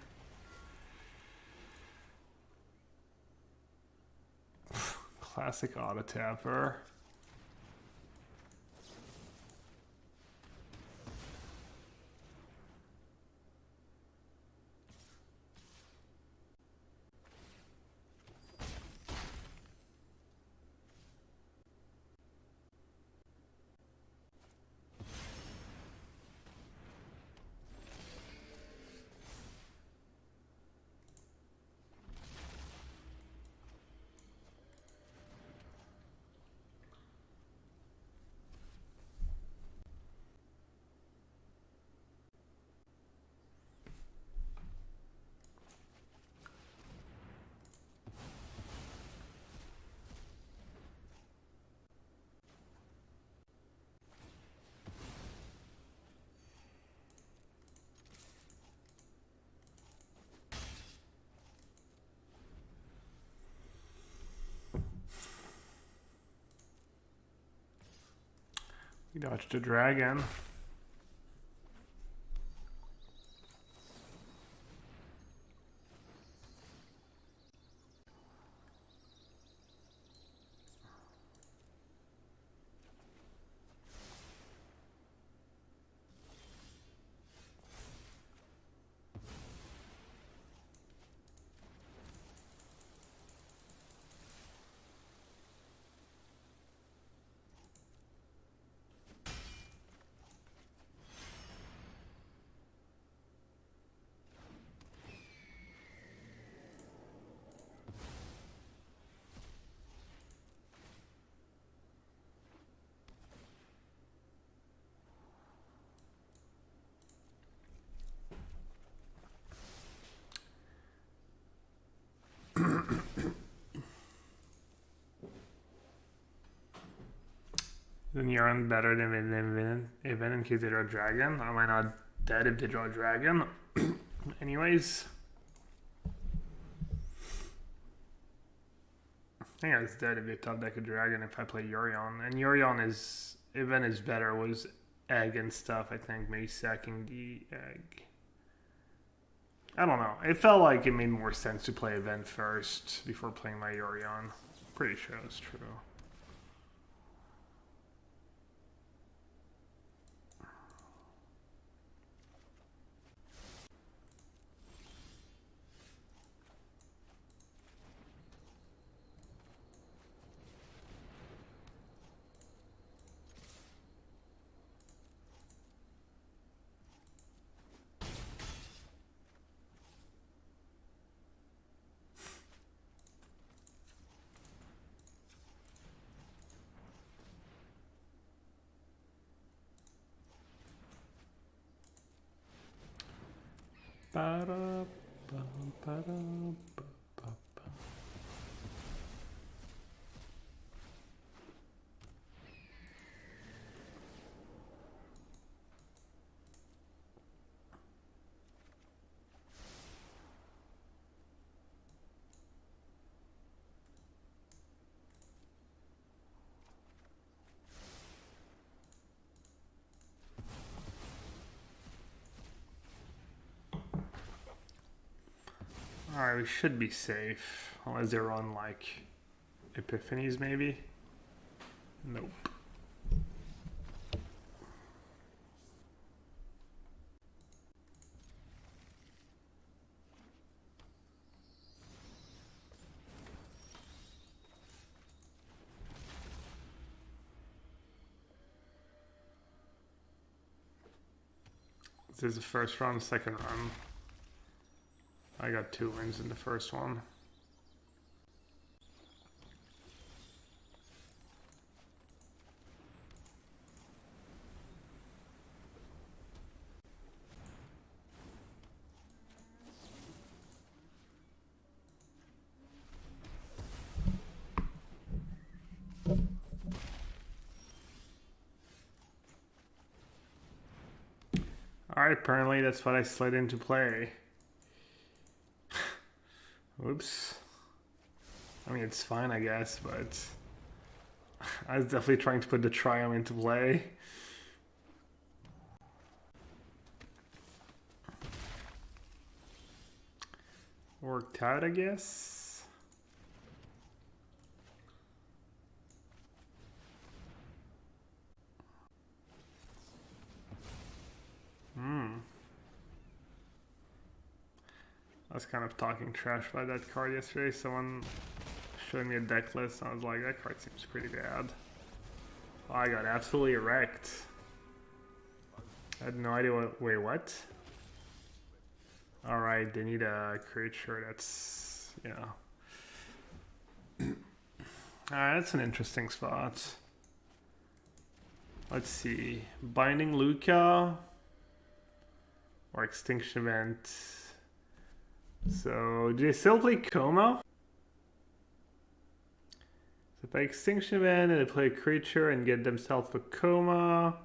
Classic auto tapper. We dodged a dragon. Then Yorion better than event in case they draw a dragon. Am I not dead if they draw a dragon? Anyways. I think I was dead if they top deck a dragon if I play Yorion. And Yorion is... Event is better was egg and stuff, I think. Maybe sacking the egg. I don't know. It felt like it made more sense to play event first before playing my Yorion. Pretty sure it's true. Alright, we should be safe. Unless they're on, like, Epiphanies, maybe? Nope. This is the first run, second run. I got 2 wins in the first one. Alright, apparently that's what I slid into play. Oops. I mean, it's fine, I guess, but I was definitely trying to put the Triumph into play. Worked out, I guess. I was kind of talking trash about that card yesterday. Someone showed me a deck list. And I was like, that card seems pretty bad. Oh, I got absolutely wrecked. I had no idea what... Wait, what? Alright, they need a creature that's... Yeah. Alright, that's an interesting spot. Let's see. Binding Luca. Or Extinction Event. So, do they still play Coma? So if I Extinction Event and they play a creature and get themselves a Coma,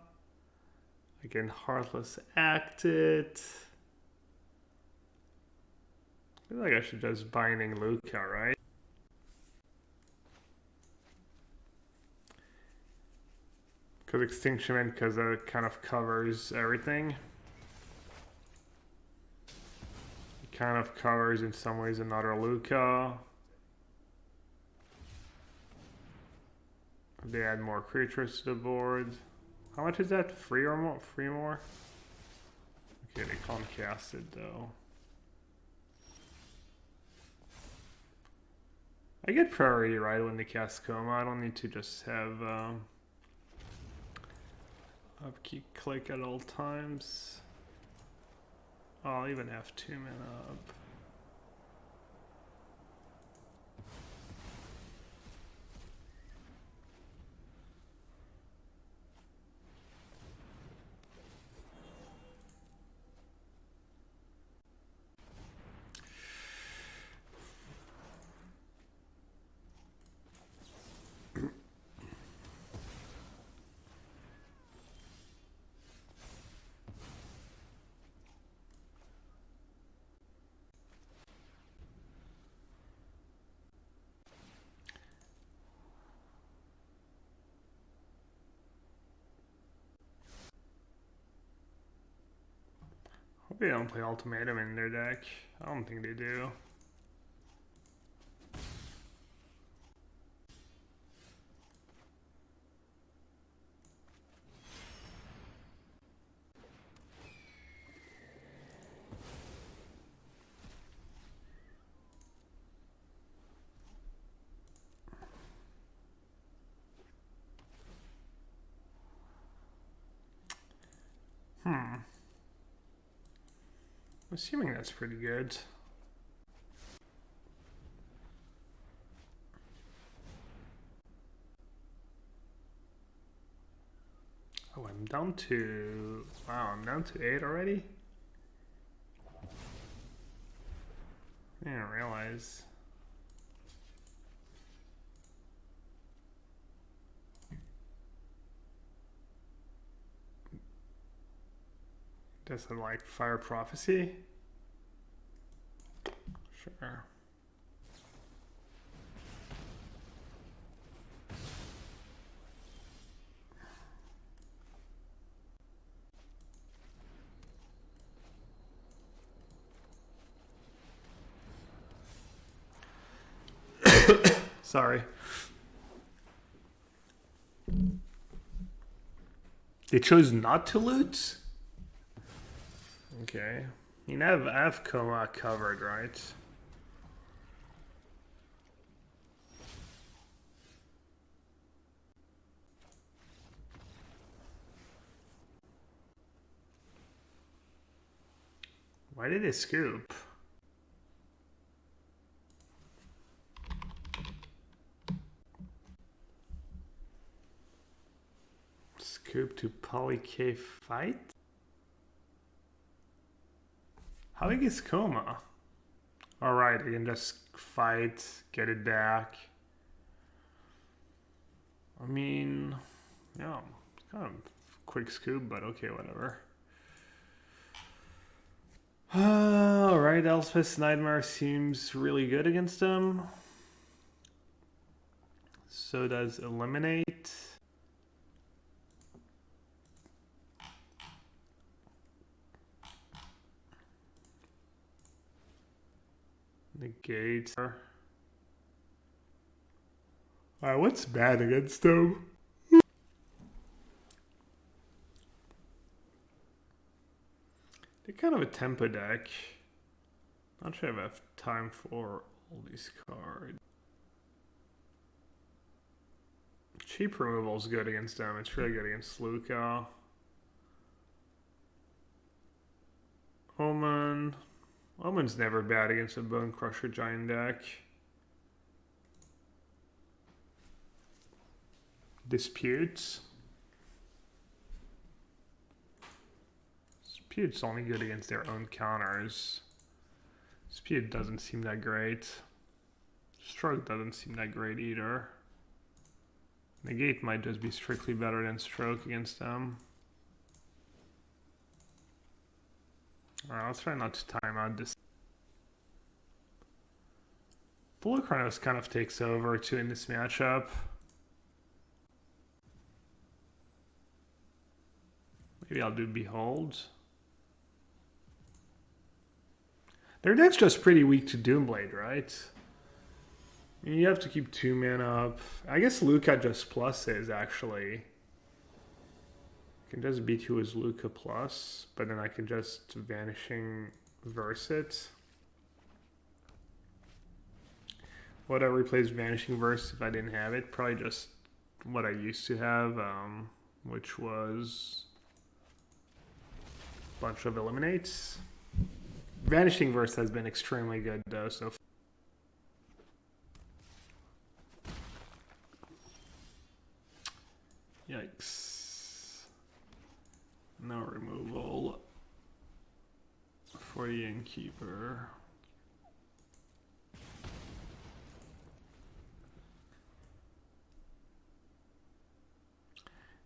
I can Heartless Act it. I feel like I should just Binding Luca, right? Because Extinction Event, because it kind of covers everything. Kind of covers in some ways another Luca. They add more creatures to the board. How much is that? 3 or more? 3 more? Okay, they can't cast it though. I get priority right when they cast Coma. I don't need to just have upkeep click at all times. I'll even have 2 mana up. Hope they don't play Ultimatum in their deck. I don't think they do. I'm assuming that's pretty good. Oh, I'm down to... Wow, I'm down to 8 already? I didn't realize. Does it like Fire Prophecy? Sure. Sorry. They chose not to loot? Okay. You have Coma covered, right? Why did they scoop? Scoop to Poly-K fight? How big is Coma? Alright, I can just fight, get it back. I mean, yeah, it's kind of quick scoop, but okay, whatever. Alright, Elspeth's Nightmare seems really good against them. So does Eliminate. Negate. Alright, what's bad against them? They're kind of a tempo deck. Not sure if I have time for all these cards. Cheap removal is good against them. It's really good against Luca. Omen. Omen's never bad against a Bone Crusher Giant deck. Disputes. Dispute's only good against their own counters. Dispute doesn't seem that great. Stroke doesn't seem that great either. Negate might just be strictly better than Stroke against them. Alright, let's try not to time out this. Fulacronos kind of takes over too in this matchup. Maybe I'll do Behold. Their deck's just pretty weak to Doomblade, right? I mean, you have to keep 2 mana up. I guess Luca just pluses, actually. I can just beat you as Luca plus, but then I can just Vanishing Verse it. What I replace Vanishing Verse if I didn't have it? Probably just what I used to have, which was a bunch of Eliminates. Vanishing Verse has been extremely good though, so yikes. No removal for the Innkeeper.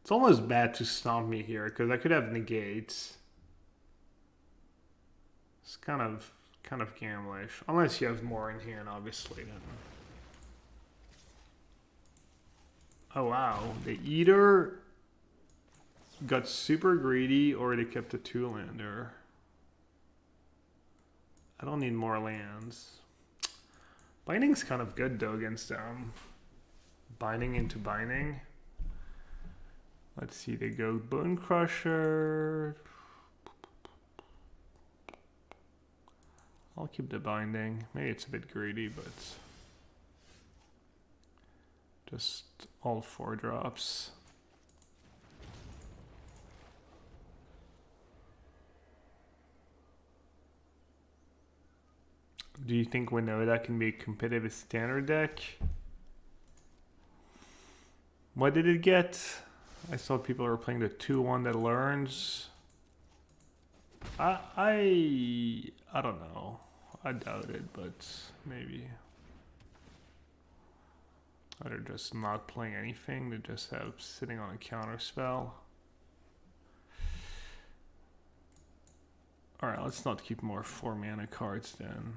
It's almost bad to stomp me here because I could have negates. It's kind of gamblish, unless you have more in hand, obviously. Then. Oh wow, they either got super greedy or they kept a 2-lander. I don't need more lands. Binding's kind of good though against binding into binding. Let's see, they go Bone Crusher. I'll keep the binding. Maybe it's a bit greedy, but just all 4 drops. Do you think Winota can be competitive with standard deck? What did it get? I saw people were playing the 2-1 that learns. I don't know. I doubt it, but maybe. Or they're just not playing anything. They just have sitting on a counter spell. Alright, let's not keep more 4 mana cards then.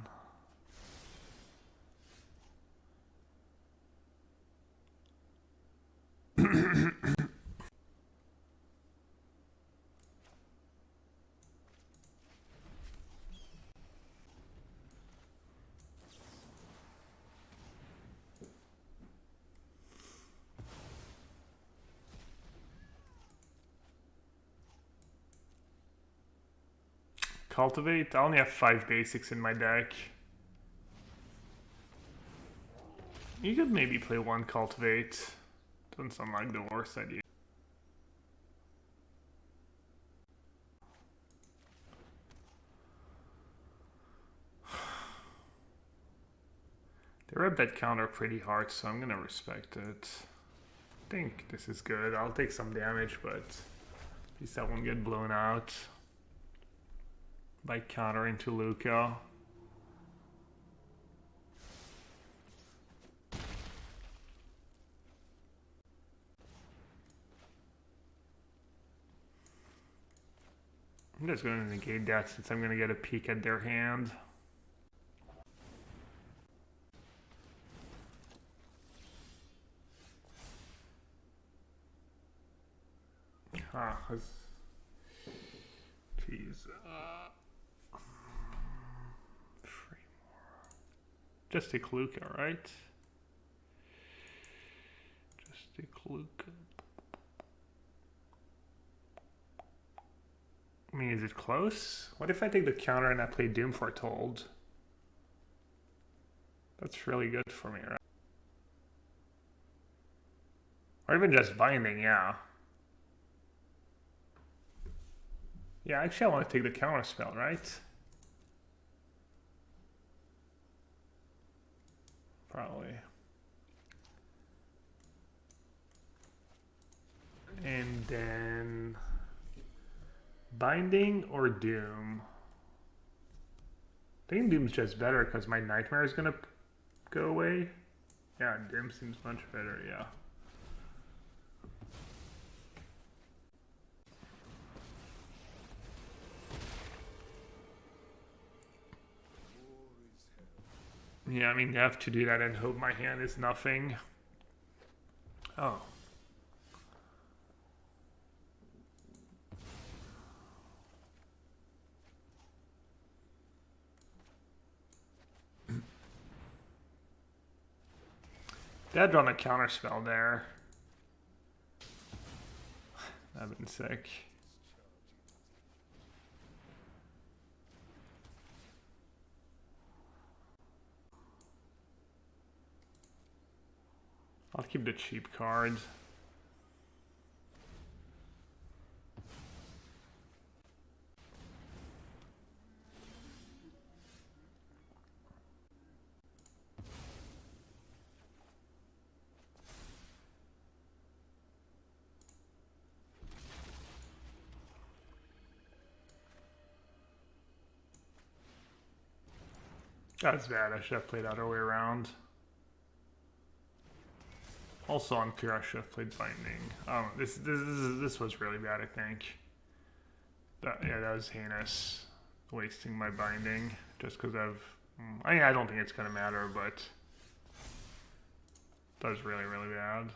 Cultivate? I only have 5 basics in my deck. You could maybe play 1 Cultivate. Doesn't sound like the worst idea. They rep that counter pretty hard, so I'm gonna respect it. I think this is good. I'll take some damage, but at least I won't get blown out by countering to Luca. I'm just going to negate that since I'm going to get a peek at their hand. Jeez. 3 more. Just take Luca, right? Just take Luca. I mean, is it close? What if I take the counter and I play Doom Foretold? That's really good for me, right? Or even just binding, yeah. Yeah, actually I want to take the counter spell, right? Probably. And then binding or Doom? I think Doom's just better because my Nightmare is gonna go away. Yeah, Doom seems much better, yeah. Yeah, I mean, you have to do that and hope my hand is nothing. Oh. Dead on a counter spell there. That'd been sick. I'll keep the cheap cards. That's bad. I should have played other way around. Also, on pure, I should have played binding. This was really bad. I think. Yeah, that was heinous. Wasting my binding just because I've. I mean, I don't think it's gonna matter, but that was really, really bad.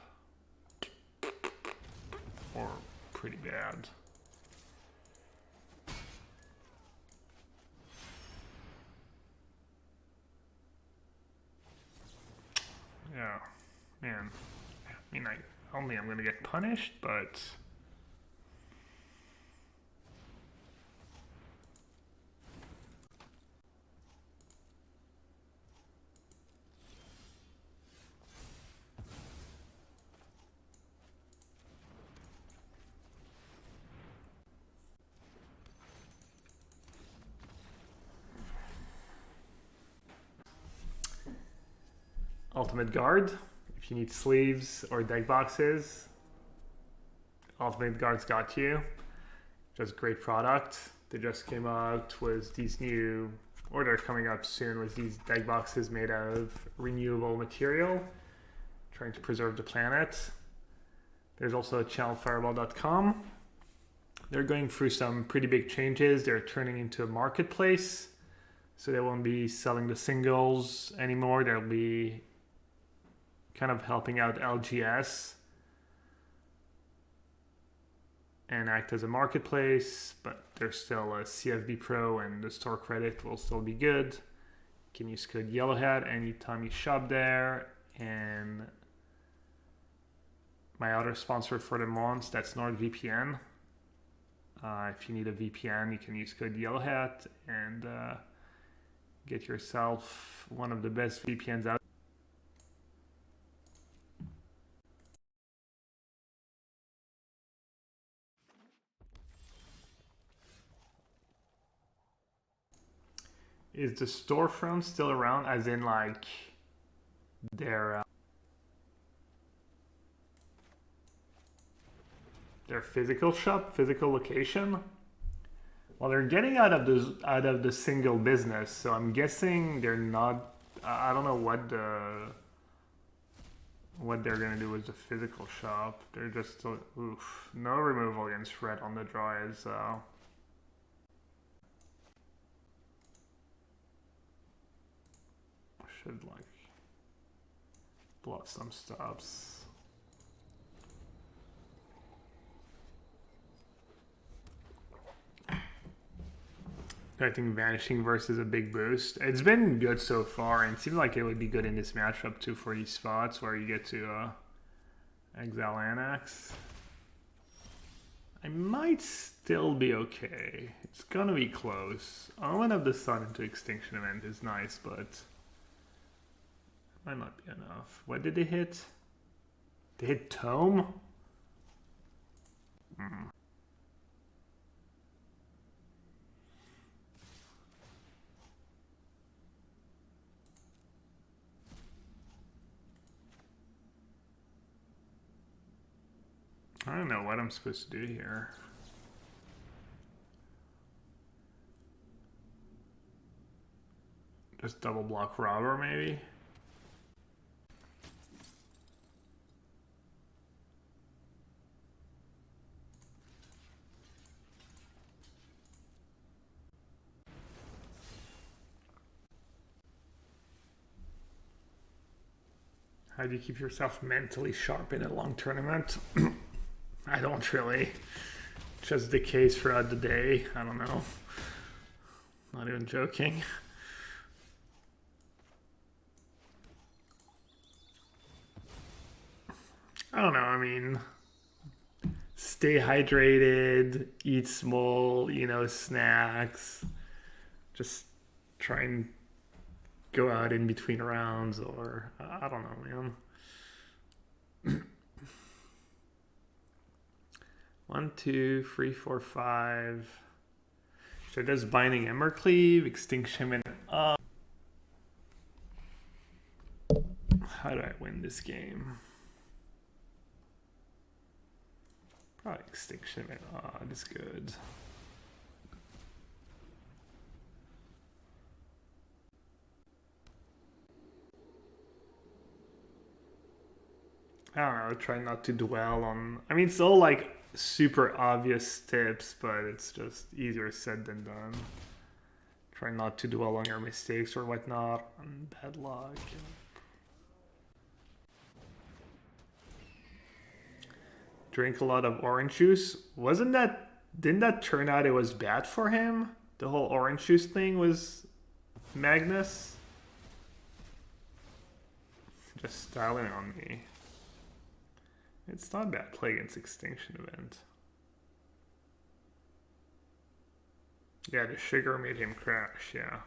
Or pretty bad. Yeah, man. I mean, I'm gonna get punished, but Ultimate Guard. If you need sleeves or deck boxes, Ultimate Guard's got you. Just great product. They just came out with these new, or they're coming up soon with these deck boxes made out of renewable material, trying to preserve the planet. There's also channelfireball.com. They're going through some pretty big changes. They're turning into a marketplace, so they won't be selling the singles anymore. They'll be kind of helping out LGS and act as a marketplace, but there's still a CFB Pro and the store credit will still be good. You can use code yellowhat anytime you shop there. And my other sponsor for the month, that's NordVPN. If you need a VPN, you can use code yellowhat and get yourself one of the best VPNs out. Is the storefront still around, as in like their physical shop, physical location? Well, they're getting out of the single business, so I'm guessing they're not. I don't know what they're gonna do with the physical shop. They're just no removal against red on the draw is. Should like block some stops. I think Vanishing Verse is a big boost. It's been good so far, and it seems like it would be good in this matchup too for these spots where you get to exile Anax. I might still be okay. It's gonna be close. Omen of the Sun into Extinction Event is nice, but might not be enough. What did they hit? They hit Tome? I don't know what I'm supposed to do here. Just double block Robber, maybe? How do you keep yourself mentally sharp in a long tournament? I don't really. Just the case throughout the day. I don't know. Not even joking. I don't know. I mean, stay hydrated, eat small, snacks. Just try and go out in between rounds, or I don't know, man. 1, 2, 3, 4, 5. So does Binding Embercleave, Extinction Event up. How do I win this game? Probably Extinction Event odd is good. I don't know, try not to dwell on. I mean, it's all like super obvious tips, but it's just easier said than done. Try not to dwell on your mistakes or whatnot, on bad luck. Drink a lot of orange juice. Didn't that turn out it was bad for him? The whole orange juice thing was Magnus? Just styling on me. It's not bad play against Extinction Event. Yeah, the sugar made him crash, yeah.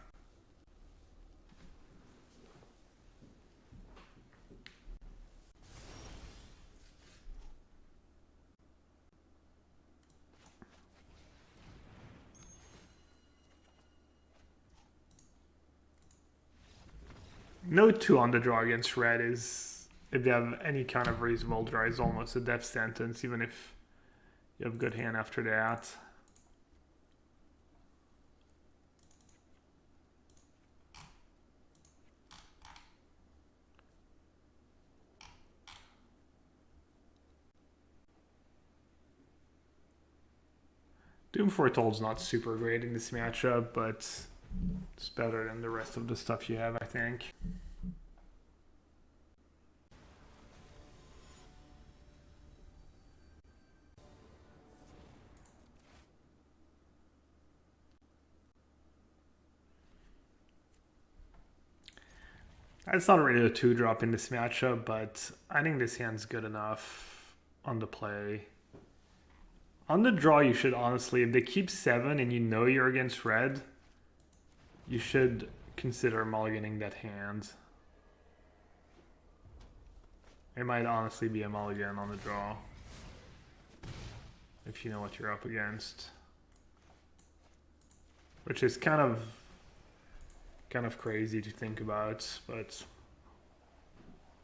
No 2 on the draw against red is, if they have any kind of reasonable draw, is almost a death sentence, even if you have good hand after that. Doom Foretold's not super great in this matchup, but it's better than the rest of the stuff you have, I think. It's not really a 2-drop in this matchup, but I think this hand's good enough on the play. On the draw, you should honestly, if they keep 7 and you know you're against red, you should consider mulliganing that hand. It might honestly be a mulligan on the draw, if you know what you're up against. Which is kind of crazy to think about, but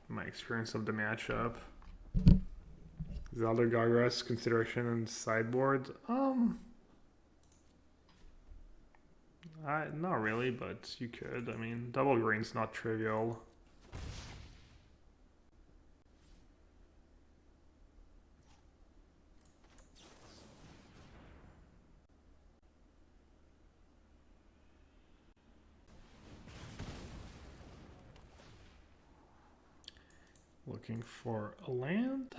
my experience of the matchup. Zelda Gargras consideration and sideboard. Not really, but you could. I mean, double green's not trivial. Looking for a land.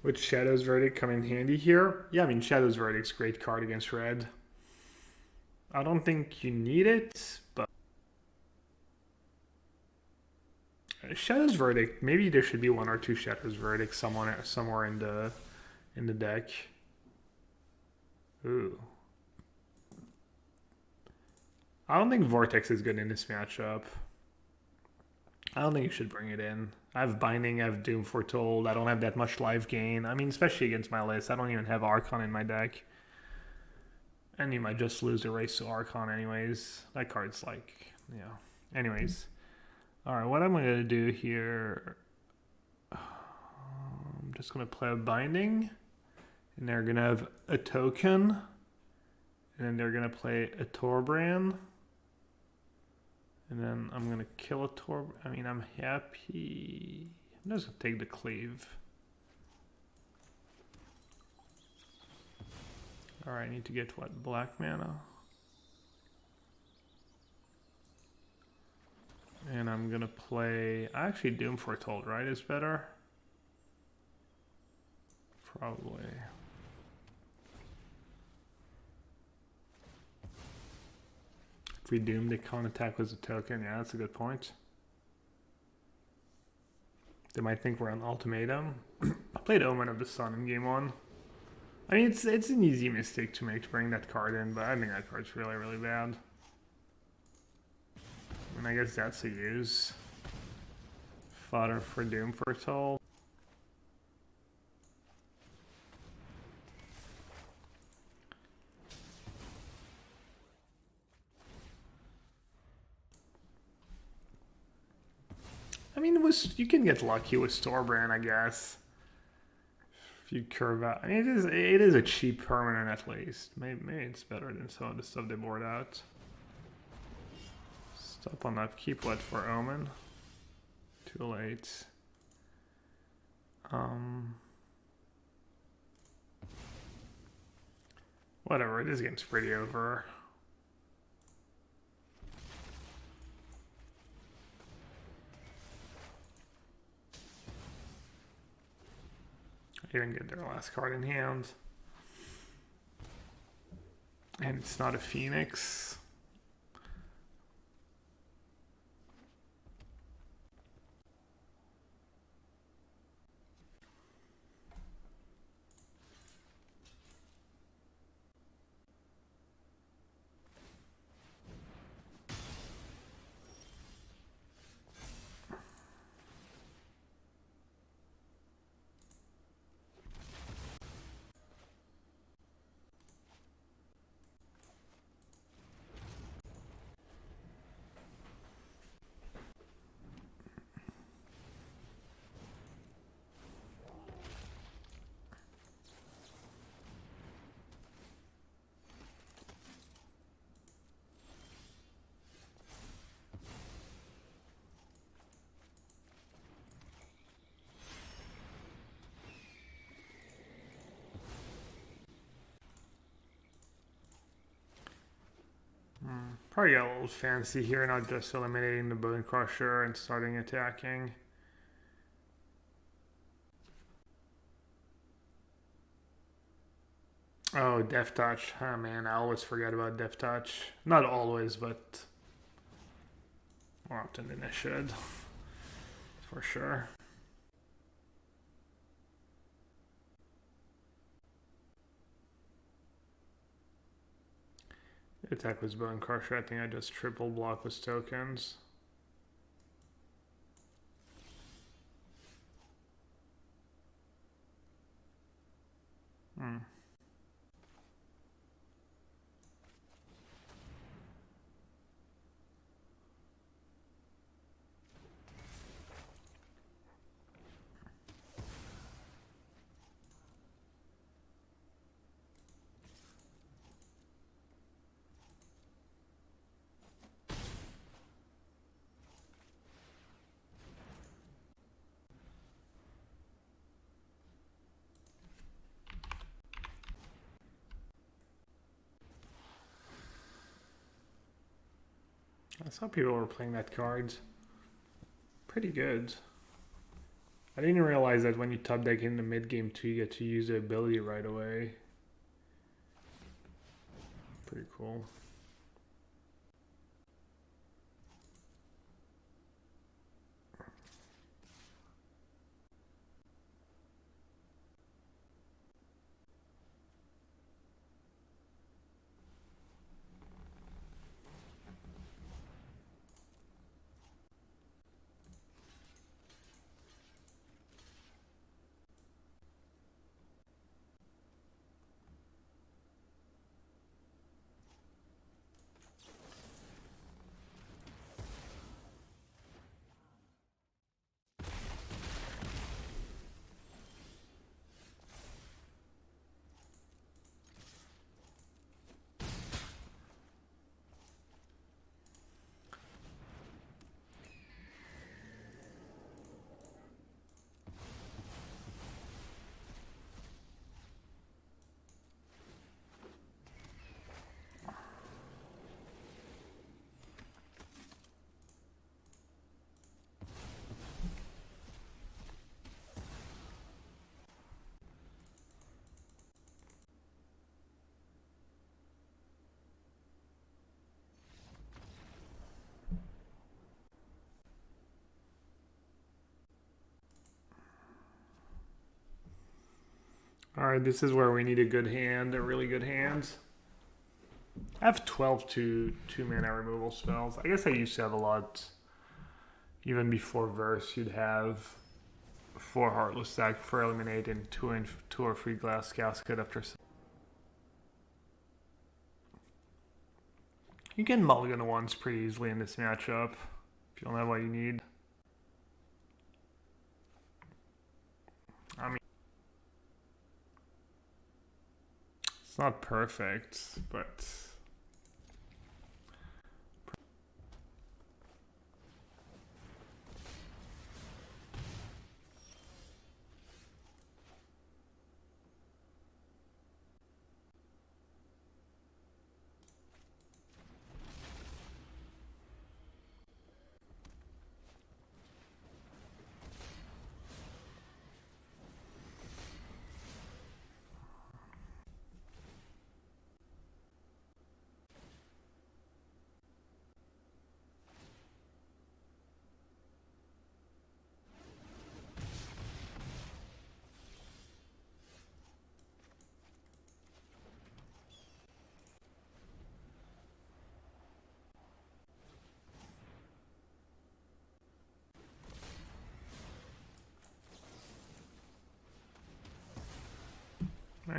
Would Shadow's Verdict come in handy here? Yeah, I mean, Shadow's Verdict's a great card against red. I don't think you need it, but Shadow's Verdict, maybe there should be 1 or 2 Shadow's Verdicts somewhere in the deck. Ooh. I don't think Vortex is good in this matchup. I don't think you should bring it in. I have Binding, I have Doom Foretold. I don't have that much life gain. I mean, especially against my list. I don't even have Archon in my deck. And you might just lose a race to Archon anyways. That card's like, yeah. Anyways. Alright, what I'm going to do here... I'm just going to play a Binding. And they're going to have a token. And then they're going to play a Torbran. And then I'm going to kill a Torbran. I mean, I'm happy. I'm just going to take the cleave. Alright, I need to get what? Black mana. And I'm going to play... Actually, Doom Foretold, right, is better? Probably. If we Doom, they can't attack with a token. Yeah, that's a good point. They might think we're on Ultimatum. I played Omen of the Sun in game 1. I mean, it's an easy mistake to make to bring that card in, but I think that card's really, really bad. And I guess that's a use. Fodder for Doom Foretold. I mean, you can get lucky with Storbrand, I guess. If you curve out, I mean, it is a cheap permanent at least. Maybe it's better than some of the stuff they board out. Stop on upkeep. What for Omen? Too late. Whatever. This game's pretty over. Even get their last card in hand. And it's not a phoenix. Probably got a little fancy here, not just eliminating the Bone Crusher and starting attacking. Oh, Death Touch. Oh man, I always forget about Death Touch. Not always, but more often than I should. For sure. The attack was Bone Crusher. I think I just triple block with tokens. I saw people were playing that card. Pretty good. I didn't realize that when you top deck in the mid game too, you get to use the ability right away. Pretty cool. Alright, this is where we need a good hand, a really good hand. I have 12 2 mana removal spells. I guess I used to have a lot. Even before Verse, you'd have 4 Heartless Sack for Eliminate and 2 or 3 Glass Casket after. You can mulligan once pretty easily in this matchup if you don't have what you need. I mean, it's not perfect, but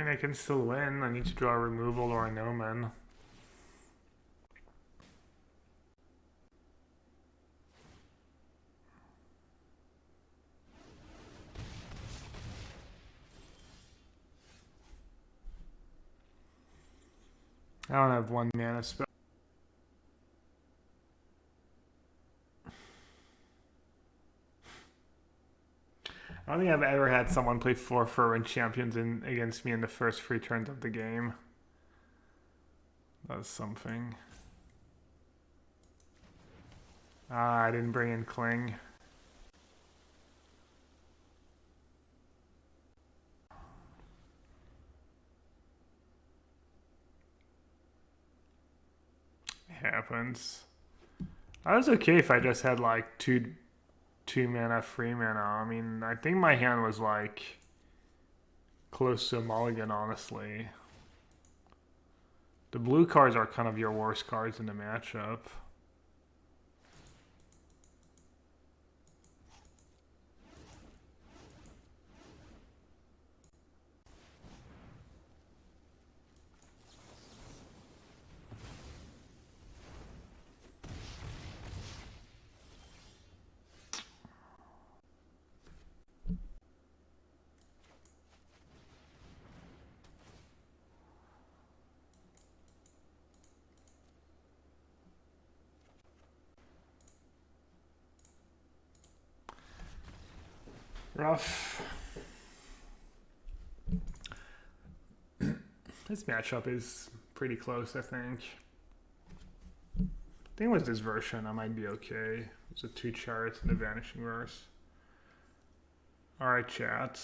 I can still win. I need to draw a removal or an omen. I don't have 1 mana spell. I don't think I've ever had someone play 4 Fervent Champions against me in the first 3 turns of the game. That's something. Ah, I didn't bring in Cling. Happens. I was okay if I just had like two mana, 3 mana. I mean, I think my hand was like close to a mulligan, honestly. The blue cards are kind of your worst cards in the matchup. Rough. This matchup is pretty close, I think. I think with this version, I might be okay. It's a 2 charts and a Vanishing Verse. Alright, chat.